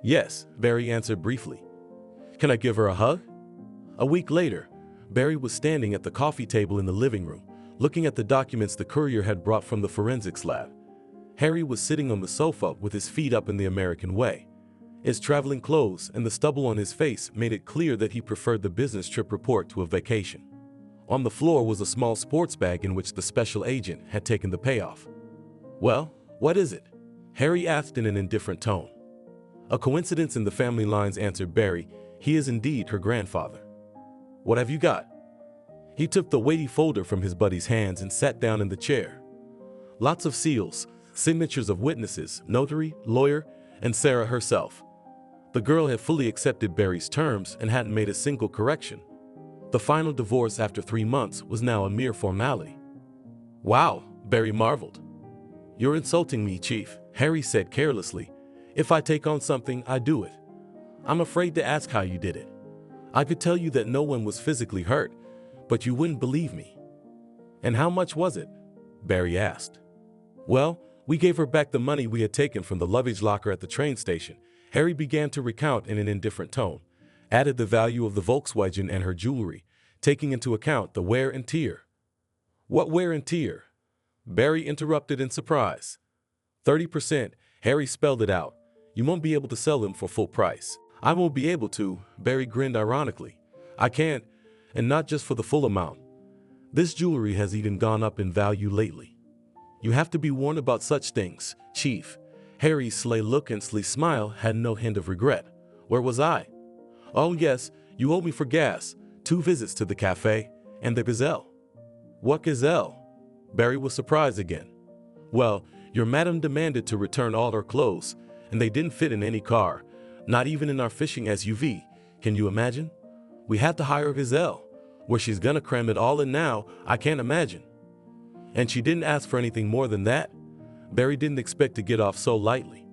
[SPEAKER 2] "Yes," Barry answered briefly. Can I give her a hug? A week later, Barry was standing at the coffee table in the living room, looking at the documents the courier had brought from the forensics lab. Harry was sitting on the sofa with his feet up in the American way. His traveling clothes and the stubble on his face made it clear that he preferred the business trip report to a vacation. On the floor was a small sports bag in which the special agent had taken the payoff. "Well, what is it?" Harry asked in an indifferent tone. "A coincidence in the family lines," answered Barry. "He is indeed her grandfather." "What have you got?" He took the weighty folder from his buddy's hands and sat down in the chair. Lots of seals, signatures of witnesses, notary, lawyer, and Sarah herself. The girl had fully accepted Barry's terms and hadn't made a single correction. The final divorce after 3 months was now a mere formality. "Wow," Barry marveled. "You're insulting me, Chief," Harry said carelessly. "If I take on something, I do it. I'm afraid to ask how you did it. I could tell you that no one was physically hurt, but you wouldn't believe me." "And how much was it?" Barry asked. "Well, we gave her back the money we had taken from the luggage locker at the train station." Harry began to recount in an indifferent tone, added the value of the Volkswagen and her jewelry, taking into account the wear and tear. "What wear and tear?" Barry interrupted in surprise. 30%, Harry spelled it out. "You won't be able to sell them for full price." "I won't be able to," Barry grinned ironically. "I can't, and not just for the full amount. This jewelry has even gone up in value lately." "You have to be warned about such things, Chief." Harry's sly look and sly smile had no hint of regret. "Where was I?" "Oh yes, you owe me for gas, 2 visits to the cafe, and the gazelle." "What gazelle?" Barry was surprised again. "Well, your madam demanded to return all her clothes, and they didn't fit in any car, not even in our fishing SUV. Can you imagine? We had to hire a gazelle. Where she's gonna cram it all in now, I can't imagine." "And she didn't ask for anything more than that?" Barry didn't expect to get off so lightly.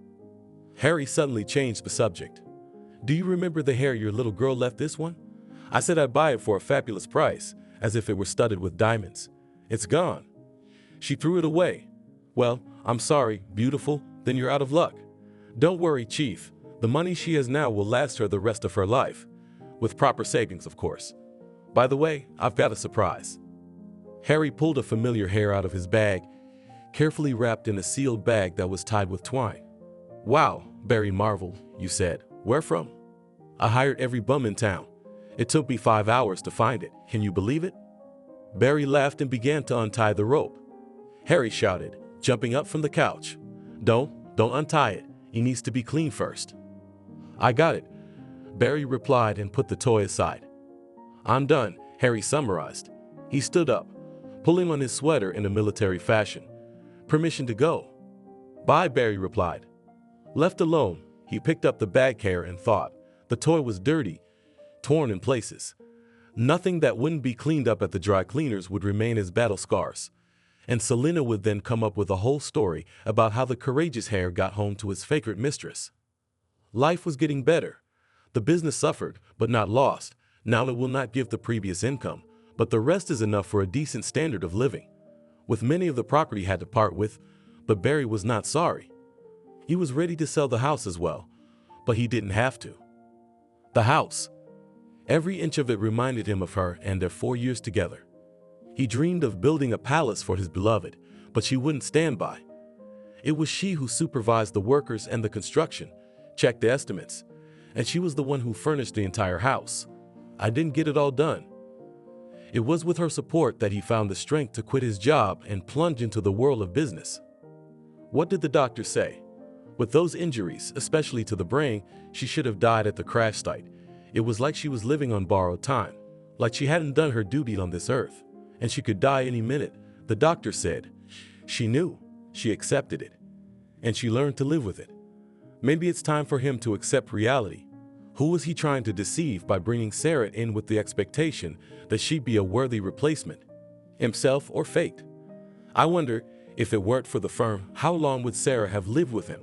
[SPEAKER 2] Harry suddenly changed the subject. "Do you remember the hair your little girl left this one? I said I'd buy it for a fabulous price, as if it were studded with diamonds. It's gone. She threw it away. Well, I'm sorry, beautiful, then you're out of luck. Don't worry, Chief. The money she has now will last her the rest of her life. With proper savings, of course. By the way, I've got a surprise." Harry pulled a familiar hair out of his bag, carefully wrapped in a sealed bag that was tied with twine. "Wow," Barry marveled. "You said, where from?" "I hired every bum in town. It took me 5 hours to find it. Can you believe it?" Barry laughed and began to untie the rope. Harry shouted, jumping up from the couch. Don't untie it. It needs to be clean first." "I got it," Barry replied and put the toy aside. "I'm done," Harry summarized. He stood up, pulling on his sweater in a military fashion. "Permission to go." "Bye," Barry replied. Left alone, he picked up the bag hair and thought. The toy was dirty, torn in places. Nothing that wouldn't be cleaned up at the dry cleaners would remain as battle scars. And Selena would then come up with a whole story about how the courageous hair got home to his favorite mistress. Life was getting better. The business suffered, but not lost. Now it will not give the previous income, but the rest is enough for a decent standard of living. With many of the property had to part with, but Barry was not sorry. He was ready to sell the house as well, but he didn't have to. The house. Every inch of it reminded him of her and their 4 years together. He dreamed of building a palace for his beloved, but she wouldn't stand by. It was she who supervised the workers and the construction, checked the estimates, and she was the one who furnished the entire house. I didn't get it all done. It was with her support that he found the strength to quit his job and plunge into the world of business. What did the doctor say? With those injuries, especially to the brain, she should have died at the crash site. It was like she was living on borrowed time, like she hadn't done her duty on this earth, and she could die any minute, the doctor said. She knew, she accepted it, and she learned to live with it. Maybe it's time for him to accept reality. Who was he trying to deceive by bringing Sarah in with the expectation that she'd be a worthy replacement? Himself or fate? I wonder, if it weren't for the firm, how long would Sarah have lived with him?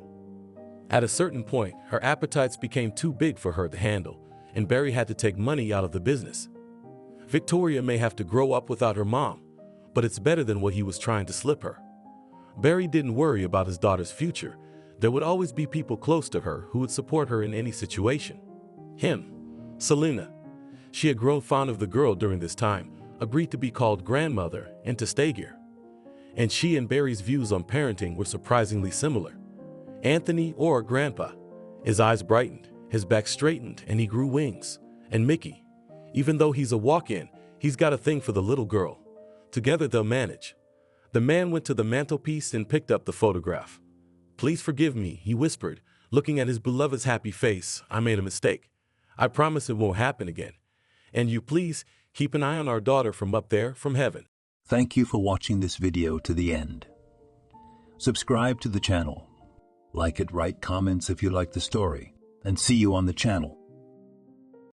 [SPEAKER 2] At a certain point, her appetites became too big for her to handle, and Barry had to take money out of the business. Victoria may have to grow up without her mom, but it's better than what he was trying to slip her. Barry didn't worry about his daughter's future. There would always be people close to her who would support her in any situation. Him. Selena. She had grown fond of the girl during this time, agreed to be called grandmother and to stay here. And she and Barry's views on parenting were surprisingly similar. Anthony, or Grandpa, his eyes brightened, his back straightened, and he grew wings. And Mickey, even though he's a walk-in, he's got a thing for the little girl. Together they'll manage. The man went to the mantelpiece and picked up the photograph. "Please forgive me," he whispered, looking at his beloved's happy face. "I made a mistake. I promise it won't happen again. And you please keep an eye on our daughter from up there, from heaven."
[SPEAKER 1] Thank you for watching this video to the end. Subscribe to the channel. Like it, write comments if you like the story, and see you on the channel.